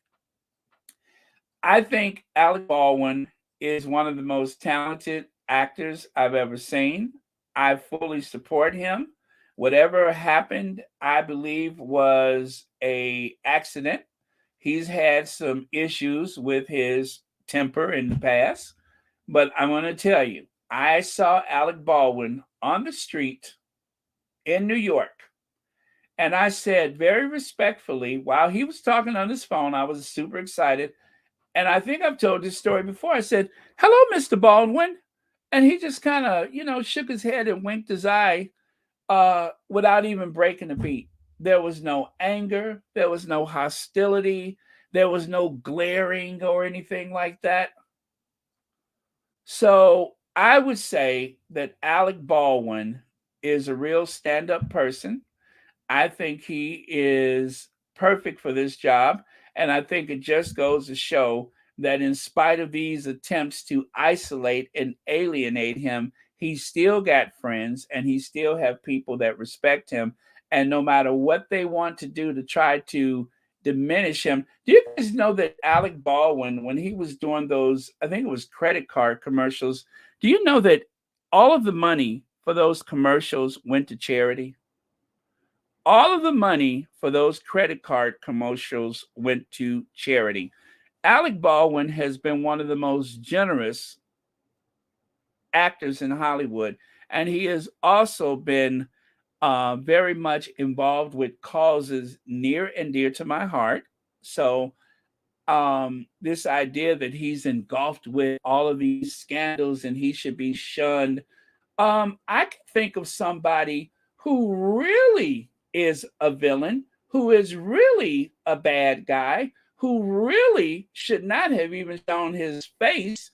I think Alec Baldwin is one of the most talented actors I've ever seen. I fully support him. Whatever happened, I believe, was a accident. He's had some issues with his temper in the past, but I'm going to tell you, I saw Alec Baldwin on the street in New York, And I said very respectfully, while he was talking on his phone, I was super excited. And I think I've told this story before. I said, "Hello, Mr. Baldwin." And he just kind of, shook his head and winked his eye without even breaking a beat. There was no anger, there was no hostility, there was no glaring or anything like that. So I would say that Alec Baldwin is a real stand up person. I think he is perfect for this job. And I think it just goes to show that in spite of these attempts to isolate and alienate him, he still got friends and he still have people that respect him. And no matter what they want to do to try to diminish him, do you guys know that Alec Baldwin, when he was doing those, I think it was credit card commercials, do you know that all of the money for those commercials went to charity? All of the money for those credit card commercials went to charity. Alec Baldwin has been one of the most generous actors in Hollywood, and he has also been very much involved with causes near and dear to my heart. So, this idea that he's engulfed with all of these scandals and he should be shunned, I can think of somebody who really is a villain, who is really a bad guy, who really should not have even shown his face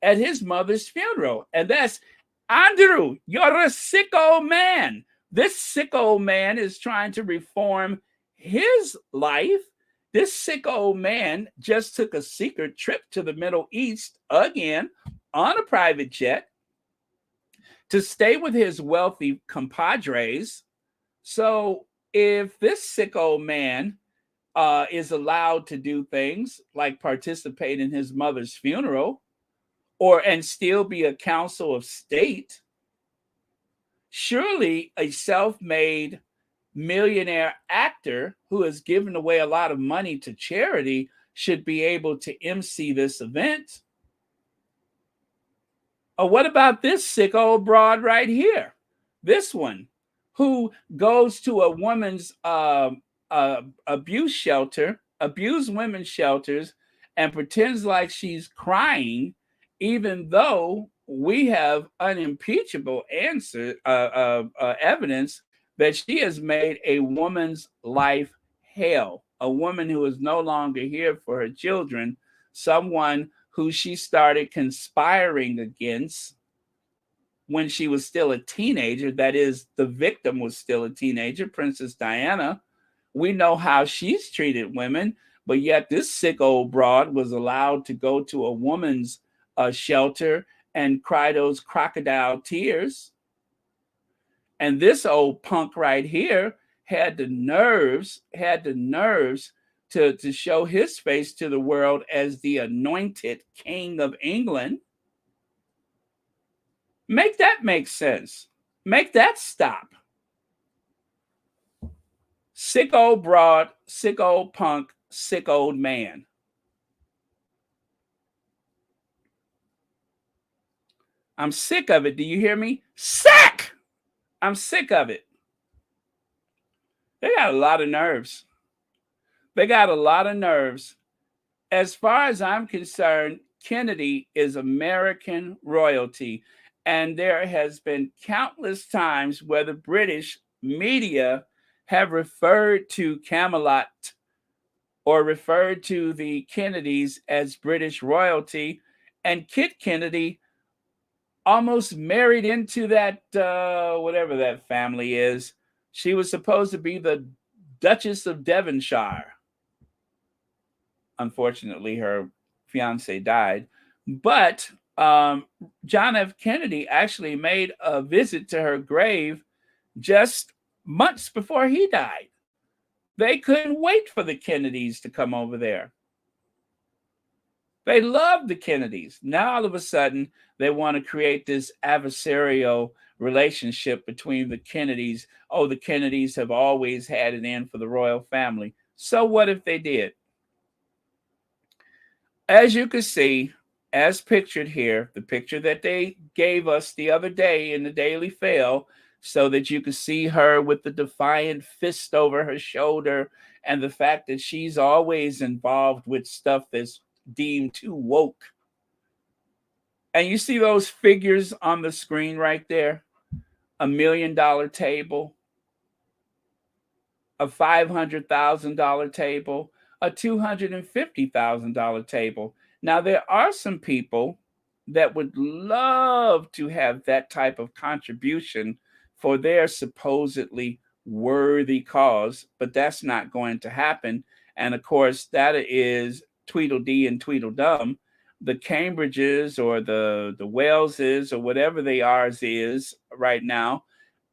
at his mother's funeral. And that's Andrew. You're a sick old man. This sick old man is trying to reform his life. This sick old man just took a secret trip to the Middle East again on a private jet to stay with his wealthy compadres. So if this sick old man is allowed to do things like participate in his mother's funeral and still be a council of state, surely a self-made millionaire actor who has given away a lot of money to charity should be able to MC this event. Or what about this sick old broad right here? This one, who goes to a woman's abused women's shelters, and pretends like she's crying, even though we have unimpeachable evidence that she has made a woman's life hell. A woman who is no longer here for her children, someone who she started conspiring against when she was still a teenager. That is, the victim was still a teenager, Princess Diana. We know how she's treated women, but yet this sick old broad was allowed to go to a woman's shelter and cry those crocodile tears. And this old punk right here had the nerves to show his face to the world as the anointed king of England. Make that make sense. Make that stop. Sick old broad, sick old punk, sick old man. I'm sick of it. Do you hear me? Sick! I'm sick of it. They got a lot of nerves. They got a lot of nerves. As far as I'm concerned, Kennedy is American royalty. And there has been countless times where the British media have referred to Camelot or referred to the Kennedys as British royalty. And Kit Kennedy almost married into that, whatever that family is. She was supposed to be the Duchess of Devonshire. Unfortunately, her fiance died. But John F. Kennedy actually made a visit to her grave just months before he died. They couldn't wait for the Kennedys to come over there. They loved the Kennedys. Now, all of a sudden, they want to create this adversarial relationship between the Kennedys. Oh, the Kennedys have always had it in for the royal family. So what if they did? As you can see, as pictured here, the picture that they gave us the other day in the Daily Fail, so that you could see her with the defiant fist over her shoulder, and the fact that she's always involved with stuff that's deemed too woke. And you see those figures on the screen right there, $1 million table, a $500,000 table, a $250,000 table. Now, there are some people that would love to have that type of contribution for their supposedly worthy cause, but that's not going to happen. And of course, that is Tweedledee and Tweedledum. The Cambridges or the Waleses or whatever they are is right now,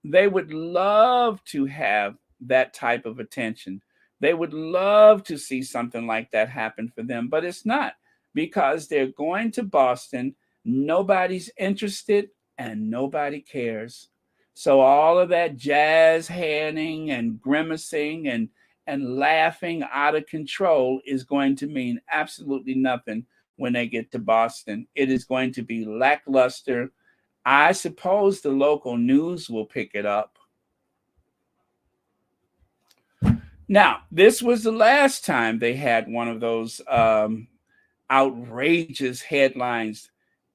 they would love to have that type of attention. They would love to see something like that happen for them, but it's not, because they're going to Boston. Nobody's interested and nobody cares. So all of that jazz handing and grimacing and laughing out of control is going to mean absolutely nothing when they get to Boston. It is going to be lackluster. I suppose the local news will pick it up. Now, this was the last time they had one of those outrageous headlines.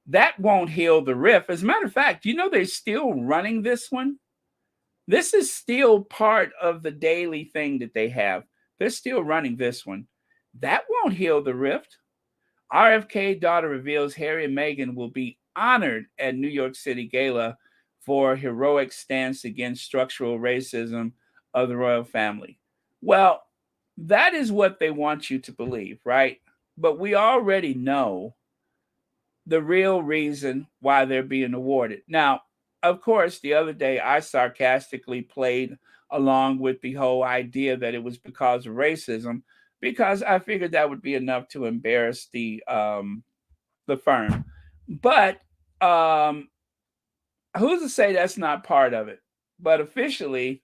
That won't heal the rift. As a matter of fact, you know they're still running this one. This is still part of the daily thing that they have. They're still running this one. That won't heal the rift. RFK daughter reveals Harry and Meghan will be honored at New York City Gala for heroic stance against structural racism of the royal family. Well, that is what they want you to believe, right? But we already know the real reason why they're being awarded. Now, of course, the other day I sarcastically played along with the whole idea that it was because of racism, because I figured that would be enough to embarrass the firm. But who's to say that's not part of it? But officially,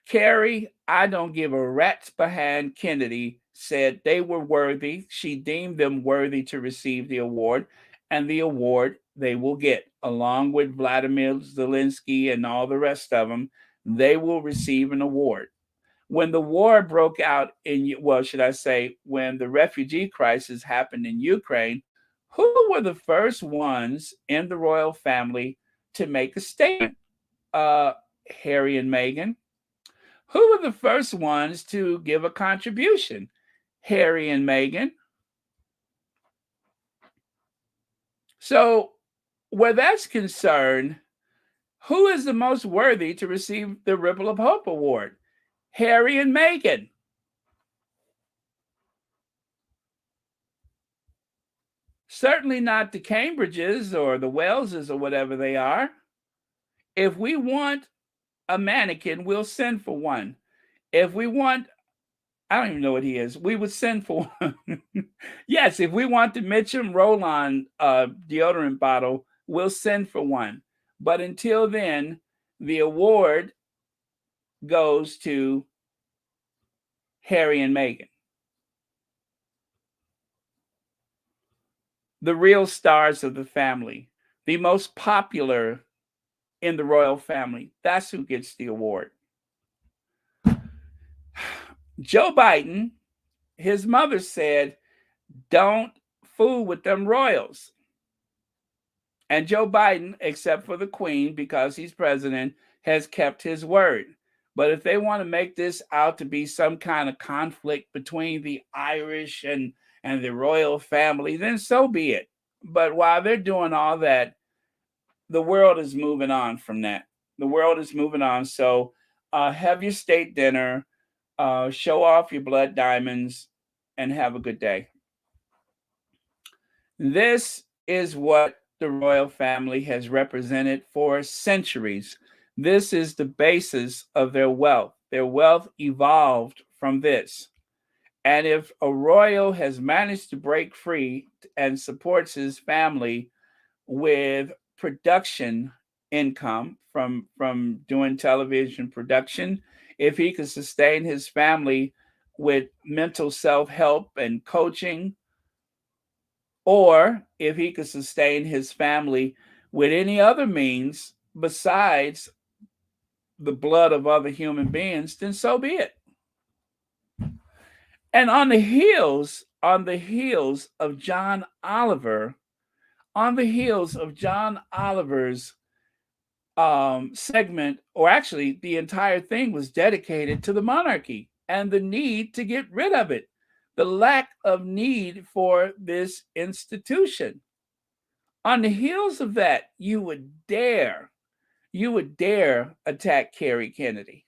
Carrie, I don't give a rat's behind Kennedy, said they were worthy. She deemed them worthy to receive the award, and the award they will get, along with Vladimir Zelensky and all the rest of them. They will receive an award. When the war broke out in, well, should I say, when the refugee crisis happened in Ukraine, who were the first ones in the royal family to make a statement? Harry and Meghan. Who were the first ones to give a contribution? Harry and Meghan. So, where that's concerned, who is the most worthy to receive the Ripple of Hope Award? Harry and Meghan. Certainly not the Cambridges or the Waleses or whatever they are. If we want a mannequin, we'll send for one. If we want, I don't even know what he is, we would send for one. Yes, if we want the Mitchum roll-on deodorant bottle, we'll send for one. But until then, the award goes to Harry and Meghan, the real stars of the family, the most popular in the royal family. That's who gets the award. Joe Biden, his mother said, don't fool with them royals. And Joe Biden, except for the Queen, because he's president, has kept his word. But if they want to make this out to be some kind of conflict between the Irish and the royal family, then so be it. But while they're doing all that, the world is moving on from that. The world is moving on. So have your state dinner, show off your blood diamonds, and have a good day. This is what the royal family has represented for centuries. This is the basis of their wealth. Their wealth evolved from this. And if a royal has managed to break free and supports his family with production income from doing television production, if he can sustain his family with mental self-help and coaching, or if he could sustain his family with any other means besides the blood of other human beings, then so be it. And on the heels of John Oliver, on the heels of John Oliver's segment, or actually the entire thing was dedicated to the monarchy and the need to get rid of it, the lack of need for this institution. On the heels of that, you would dare attack Kerry Kennedy.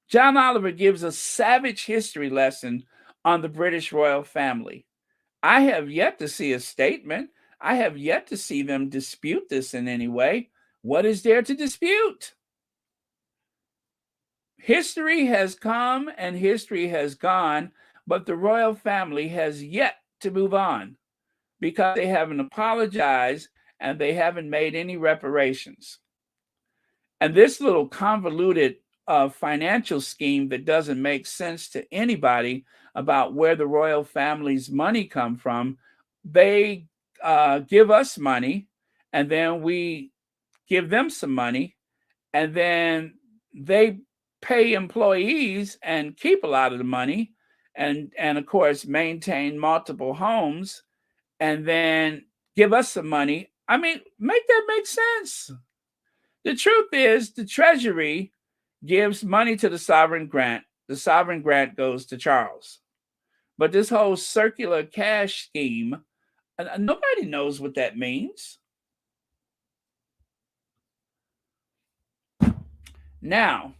John Oliver gives a savage history lesson on the British royal family. I have yet to see a statement. I have yet to see them dispute this in any way. What is there to dispute? History has come and history has gone, but the royal family has yet to move on because they haven't apologized and they haven't made any reparations. And this little convoluted financial scheme that doesn't make sense to anybody about where the royal family's money come from, they give us money, and then we give them some money, and then they pay employees and keep a lot of the money, and of course maintain multiple homes, and then give us some money. I mean, make that make sense. The truth is, the Treasury gives money to the sovereign grant. The sovereign grant goes to Charles. But this whole circular cash scheme, nobody knows what that means. Now,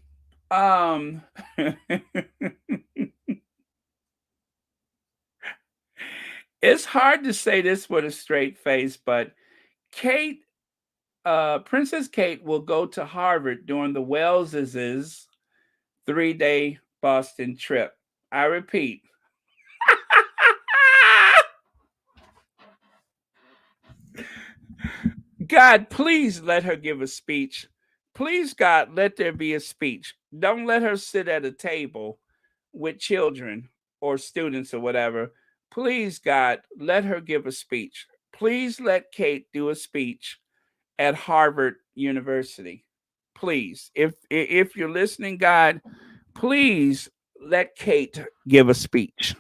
it's hard to say this with a straight face, but Princess Kate will go to Harvard during the Wellses' 3-day Boston trip. I repeat. God, please let her give a speech. Please, God, let there be a speech. Don't let her sit at a table with children or students or whatever. Please, God, let her give a speech. Please let Kate do a speech at Harvard University. Please, if you're listening, God, please let Kate give a speech.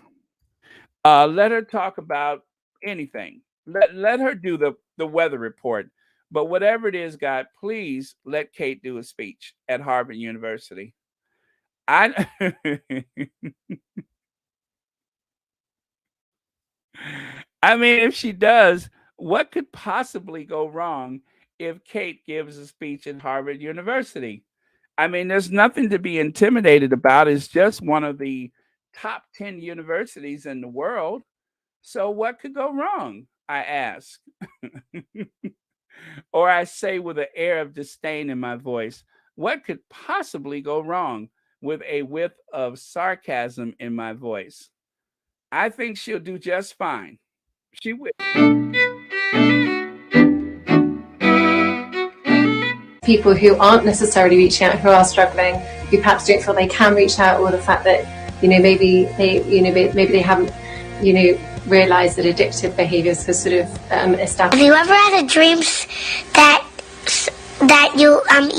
Let her talk about anything. Let her do the weather report. But whatever it is, God, please let Kate do a speech at Harvard University. I I mean, if she does, what could possibly go wrong if Kate gives a speech at Harvard University? I mean, there's nothing to be intimidated about. It's just one of the top 10 universities in the world. So what could go wrong? I ask. Or I say with an air of disdain in my voice, what could possibly go wrong with a whiff of sarcasm in my voice? I think she'll do just fine. She will. People who aren't necessarily reaching out, who are struggling, who perhaps don't feel they can reach out, or the fact that maybe they haven't realized that addictive behaviors have sort of established. Have you ever had a dreams that you want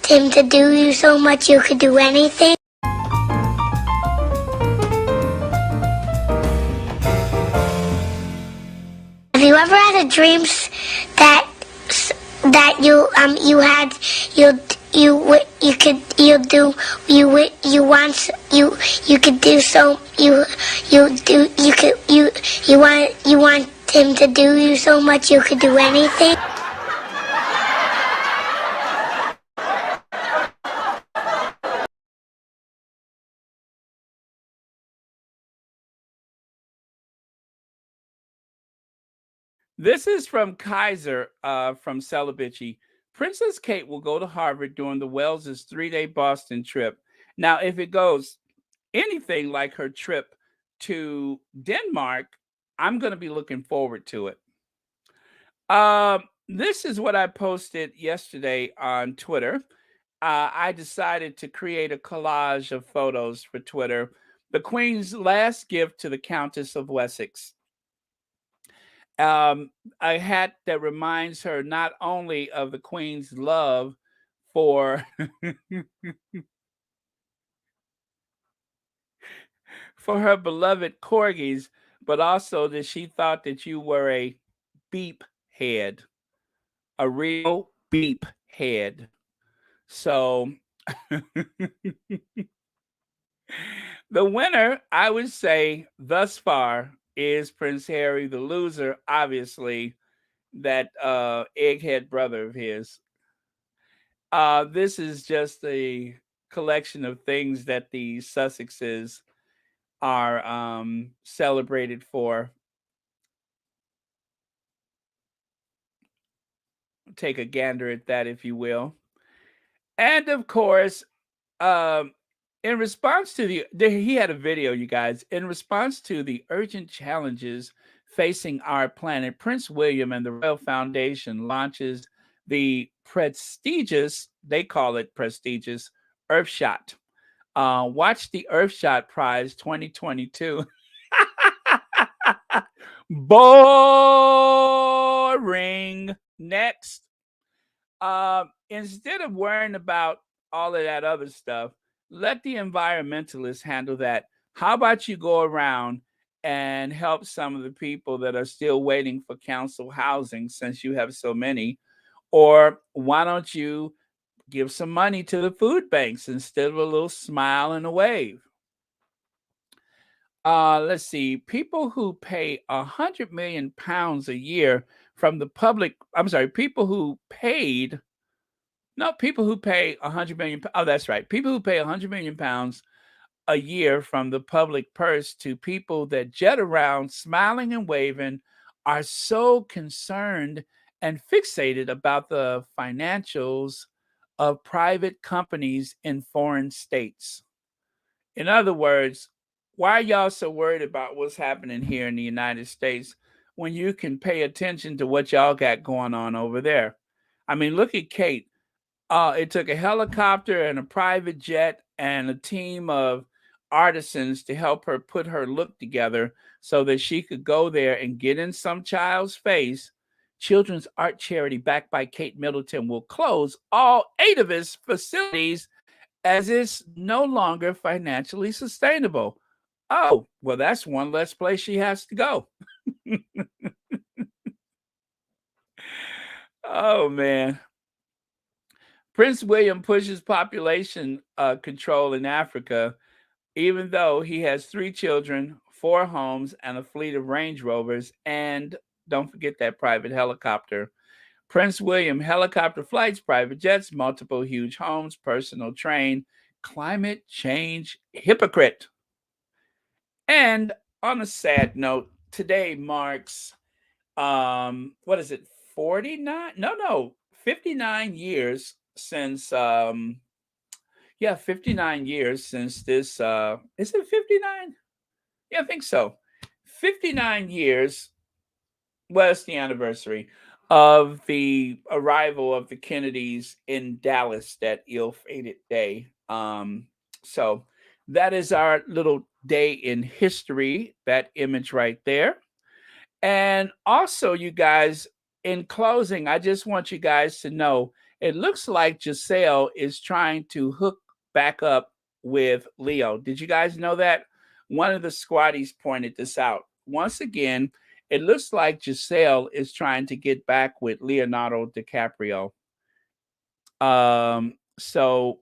him to do you so much you could do anything? Have you ever had a dreams that you want him to do you so much you could do anything? This is from Kaiser from Celibici. Princess Kate will go to Harvard during the Wells' 3-day Boston trip. Now, if it goes anything like her trip to Denmark, I'm going to be looking forward to it. This is what I posted yesterday on Twitter. I decided to create a collage of photos for Twitter The Queen's last gift to the Countess of Wessex. A hat that reminds her not only of the Queen's love for for her beloved corgis, but also that she thought that you were a beep head, a real beep head. So the winner, I would say, thus far is Prince Harry. The loser, obviously, that egghead brother of his. This is just a collection of things that the Sussexes are celebrated for. Take a gander at that, if you will. And of course, um, in response to he had a video, you guys. In response to the urgent challenges facing our planet, Prince William and the Royal Foundation launches the prestigious, they call it prestigious, Earthshot. Watch the Earthshot Prize 2022. Boring. Next. Instead of worrying about all of that other stuff, let the environmentalists handle that. How about you go around and help some of the people that are still waiting for council housing, since you have so many? Or why don't you give some money to the food banks instead of a little smile and a wave? Let's see. People who pay £100 million a year from the public. I'm sorry. People who pay £100 million. Oh, that's right. People who pay £100 million a year from the public purse to people that jet around smiling and waving are so concerned and fixated about the financials of private companies in foreign states. In other words, why are y'all so worried about what's happening here in the United States when you can pay attention to what y'all got going on over there? I mean, look at Kate. It took a helicopter and a private jet and a team of artisans to help her put her look together so that she could go there and get in some child's face. Children's art charity backed by Kate Middleton will close all 8 of its facilities as it's no longer financially sustainable. Oh, well, that's one less place she has to go. Oh, man. Prince William pushes population control in Africa, even though he has 3 children, 4 homes, and a fleet of Range Rovers. And don't forget that private helicopter. Prince William helicopter flights, private jets, multiple huge homes, personal train, climate change hypocrite. And on a sad note, today marks what is it, 49? No, 59 years since 59 years since this is it 59? Yeah, I think so. 59 years was the anniversary of the arrival of the Kennedys in Dallas that ill-fated day. So that is our little day in history, that image right there. And also, you guys, in closing, I just want you guys to know it looks like Giselle is trying to hook back up with Leo. Did you guys know that? One of the squatties pointed this out. Once again, it looks like Giselle is trying to get back with Leonardo DiCaprio. So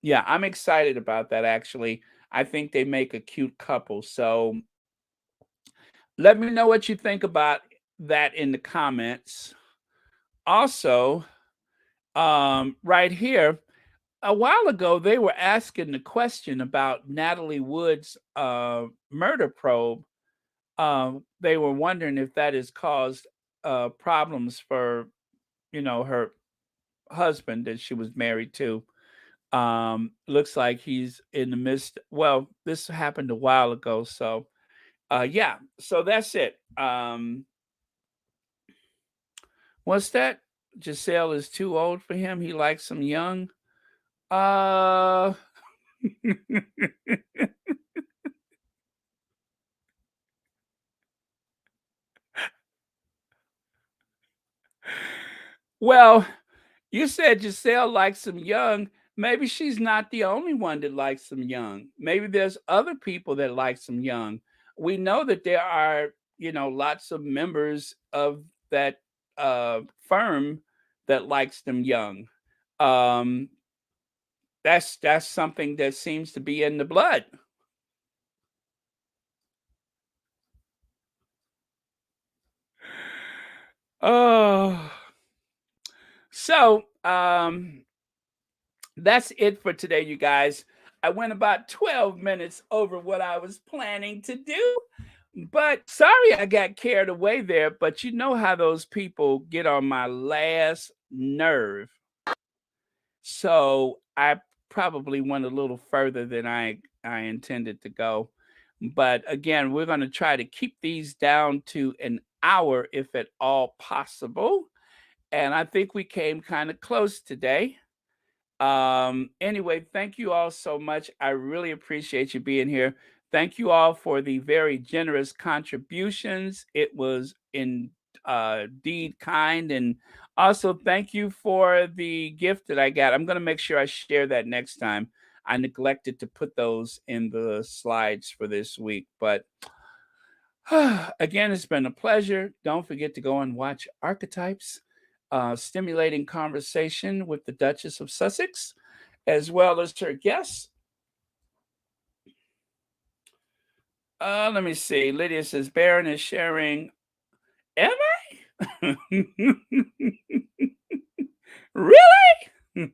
yeah, I'm excited about that actually. I think they make a cute couple. So let me know what you think about that in the comments. Also, right here, a while ago, they were asking the question about Natalie Wood's murder probe. They were wondering if that has caused problems for, her husband that she was married to. Looks like he's in the midst. Well, this happened a while ago, so yeah. So that's it. What's that? Giselle is too old for him. He likes some young. Uh Well, you said Giselle likes them young. Maybe she's not the only one that likes them young. Maybe there's other people that likes them young. We know that there are, lots of members of that firm that likes them young. Um, that's something that seems to be in the blood. Oh, so that's it for today, you guys. I went about 12 minutes over what I was planning to do, but sorry I got carried away there. But you know how those people get on my last nerve. So I probably went a little further than I intended to go. But again, we're going to try to keep these down to an hour if at all possible. And I think we came kind of close today. Anyway, thank you all so much. I really appreciate you being here. Thank you all for the very generous contributions. It was indeed kind. And also thank you for the gift that I got. I'm going to make sure I share that next time. I neglected to put those in the slides for this week, but again, it's been a pleasure. Don't forget to go and watch Archetypes, stimulating conversation with the Duchess of Sussex, as well as her guests. Let me see. Lydia says, Baron is sharing. Am I? Really?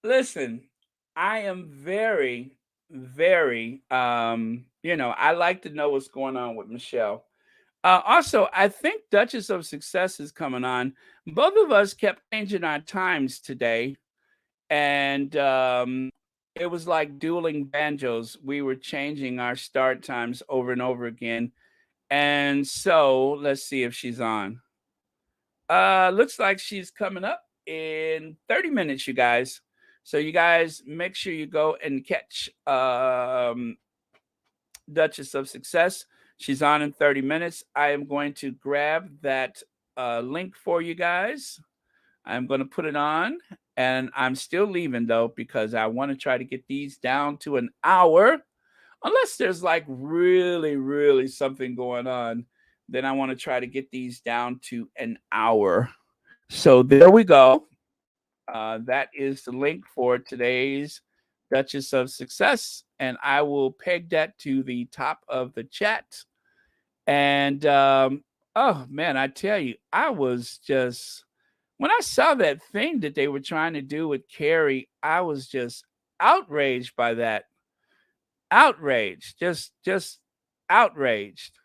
Listen, I am very, very, I like to know what's going on with Michelle. Also, I think Duchess of Success is coming on. Both of us kept changing our times today, and it was like dueling banjos. We were changing our start times over and over again. And so let's see if she's on. Looks like she's coming up in 30 minutes, you guys. So you guys make sure you go and catch Duchess of Success. She's on in 30 minutes. I am going to grab that link for you guys. I'm going to put it on, and I'm still leaving though because I want to try to get these down to an hour. Unless there's like really, really something going on, then I want to try to get these down to an hour. So there we go. That is the link for today's Duchess of Success, and I will peg that to the top of the chat. And oh man, I tell you, I was just when I saw that thing that they were trying to do with Carrie, I was just outraged by that. Outraged, just outraged.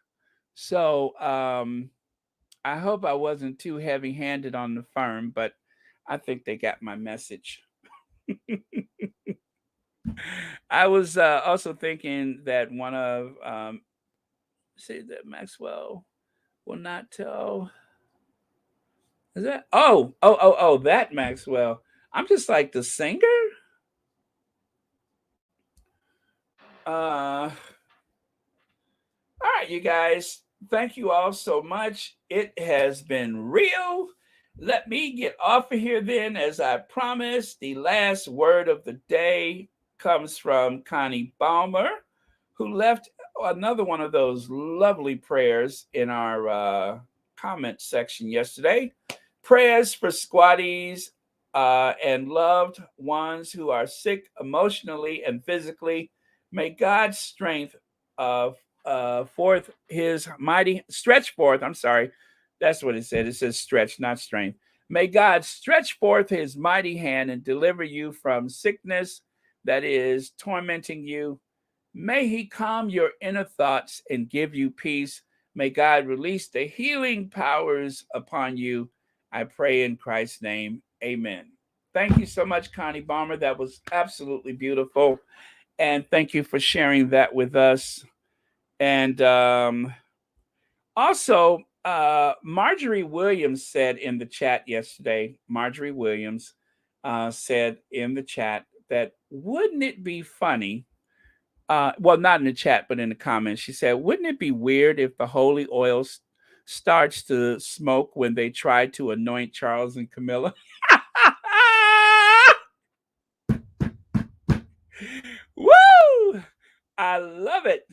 So I hope I wasn't too heavy-handed on the firm, but I think they got my message. I was also thinking that one of say that Maxwell will not tell. Is that that Maxwell? I'm just like the singer. All right, you guys. Thank you all so much. It has been real. Let me get off of here then, as I promised. The last word of the day comes from Connie Balmer, who left another one of those lovely prayers in our comment section yesterday. Prayers for squatties and loved ones who are sick emotionally and physically. May God's strength forth his mighty stretch forth. I'm sorry. That's what it said. It says stretch, not strength. May God stretch forth his mighty hand and deliver you from sickness that is tormenting you. May he calm your inner thoughts and give you peace. May God release the healing powers upon you. I pray in Christ's name. Amen. Thank you so much, Connie Balmer. That was absolutely beautiful. And thank you for sharing that with us. And also, Marjorie Williams said in the chat yesterday, Marjorie Williams said in the chat that wouldn't it be funny Well, not in the chat, but in the comments. She said, "Wouldn't it be weird if the holy oil starts to smoke when they try to anoint Charles and Camilla?" Woo! I love it.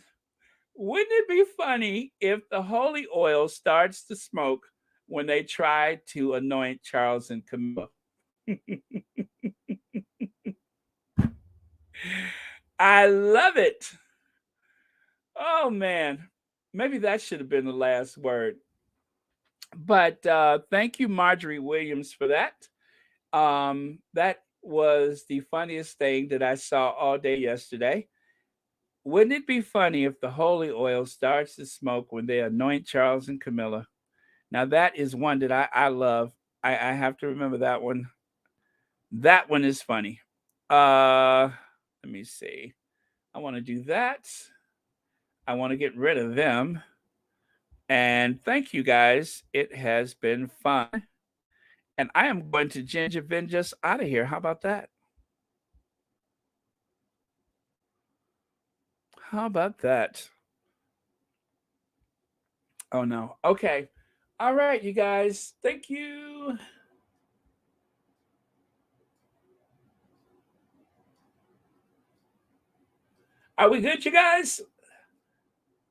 Wouldn't it be funny if the holy oil starts to smoke when they try to anoint Charles and Camilla? I love it. Oh man, maybe that should have been the last word. But thank you, Marjorie Williams, for that. That was the funniest thing that I saw all day yesterday. Wouldn't it be funny if the holy oil starts to smoke when they anoint Charles and Camilla? Now that is one that I love. I have to remember that one. That one is funny. Let me see. I want to do that. I want to get rid of them. And thank you guys. It has been fun. And I am going to ginger Vin just out of here. How about that? How about that? Oh no. Okay. All right, you guys. Thank you. Are we good, you guys?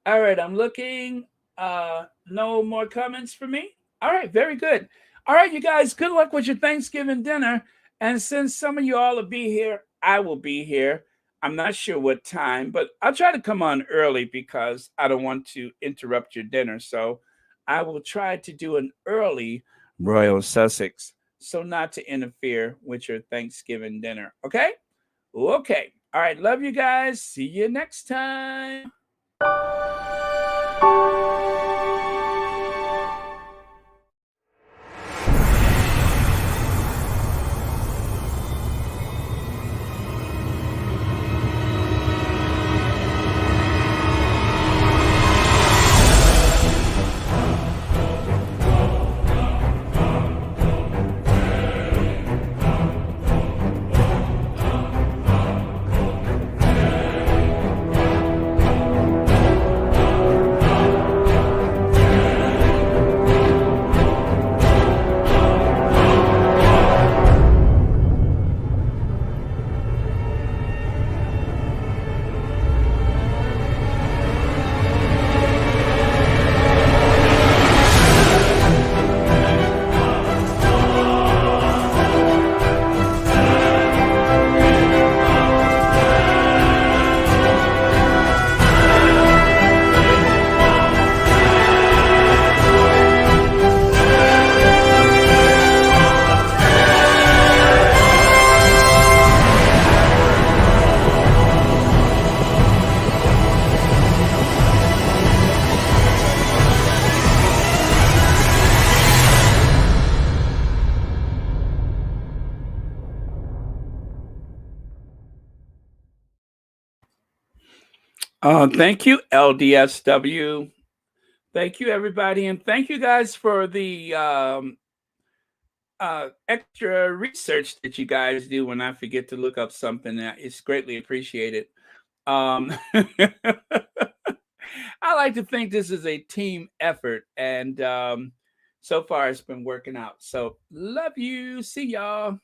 All right, I'm looking. No more comments for me. All right, very good. All right, you guys, good luck with your Thanksgiving dinner. And since some of you all will be here, I will be here. I'm not sure what time, but I'll try to come on early because I don't want to interrupt your dinner. So I will try to do an early Royal Sussex so not to interfere with your Thanksgiving dinner. Okay? Okay. All right. Love you guys. See you next time. Thank you, LDSW. Thank you, everybody. And thank you guys for the extra research that you guys do when I forget to look up something. It's greatly appreciated. I like to think this is a team effort. And so far, it's been working out. So love you. See y'all.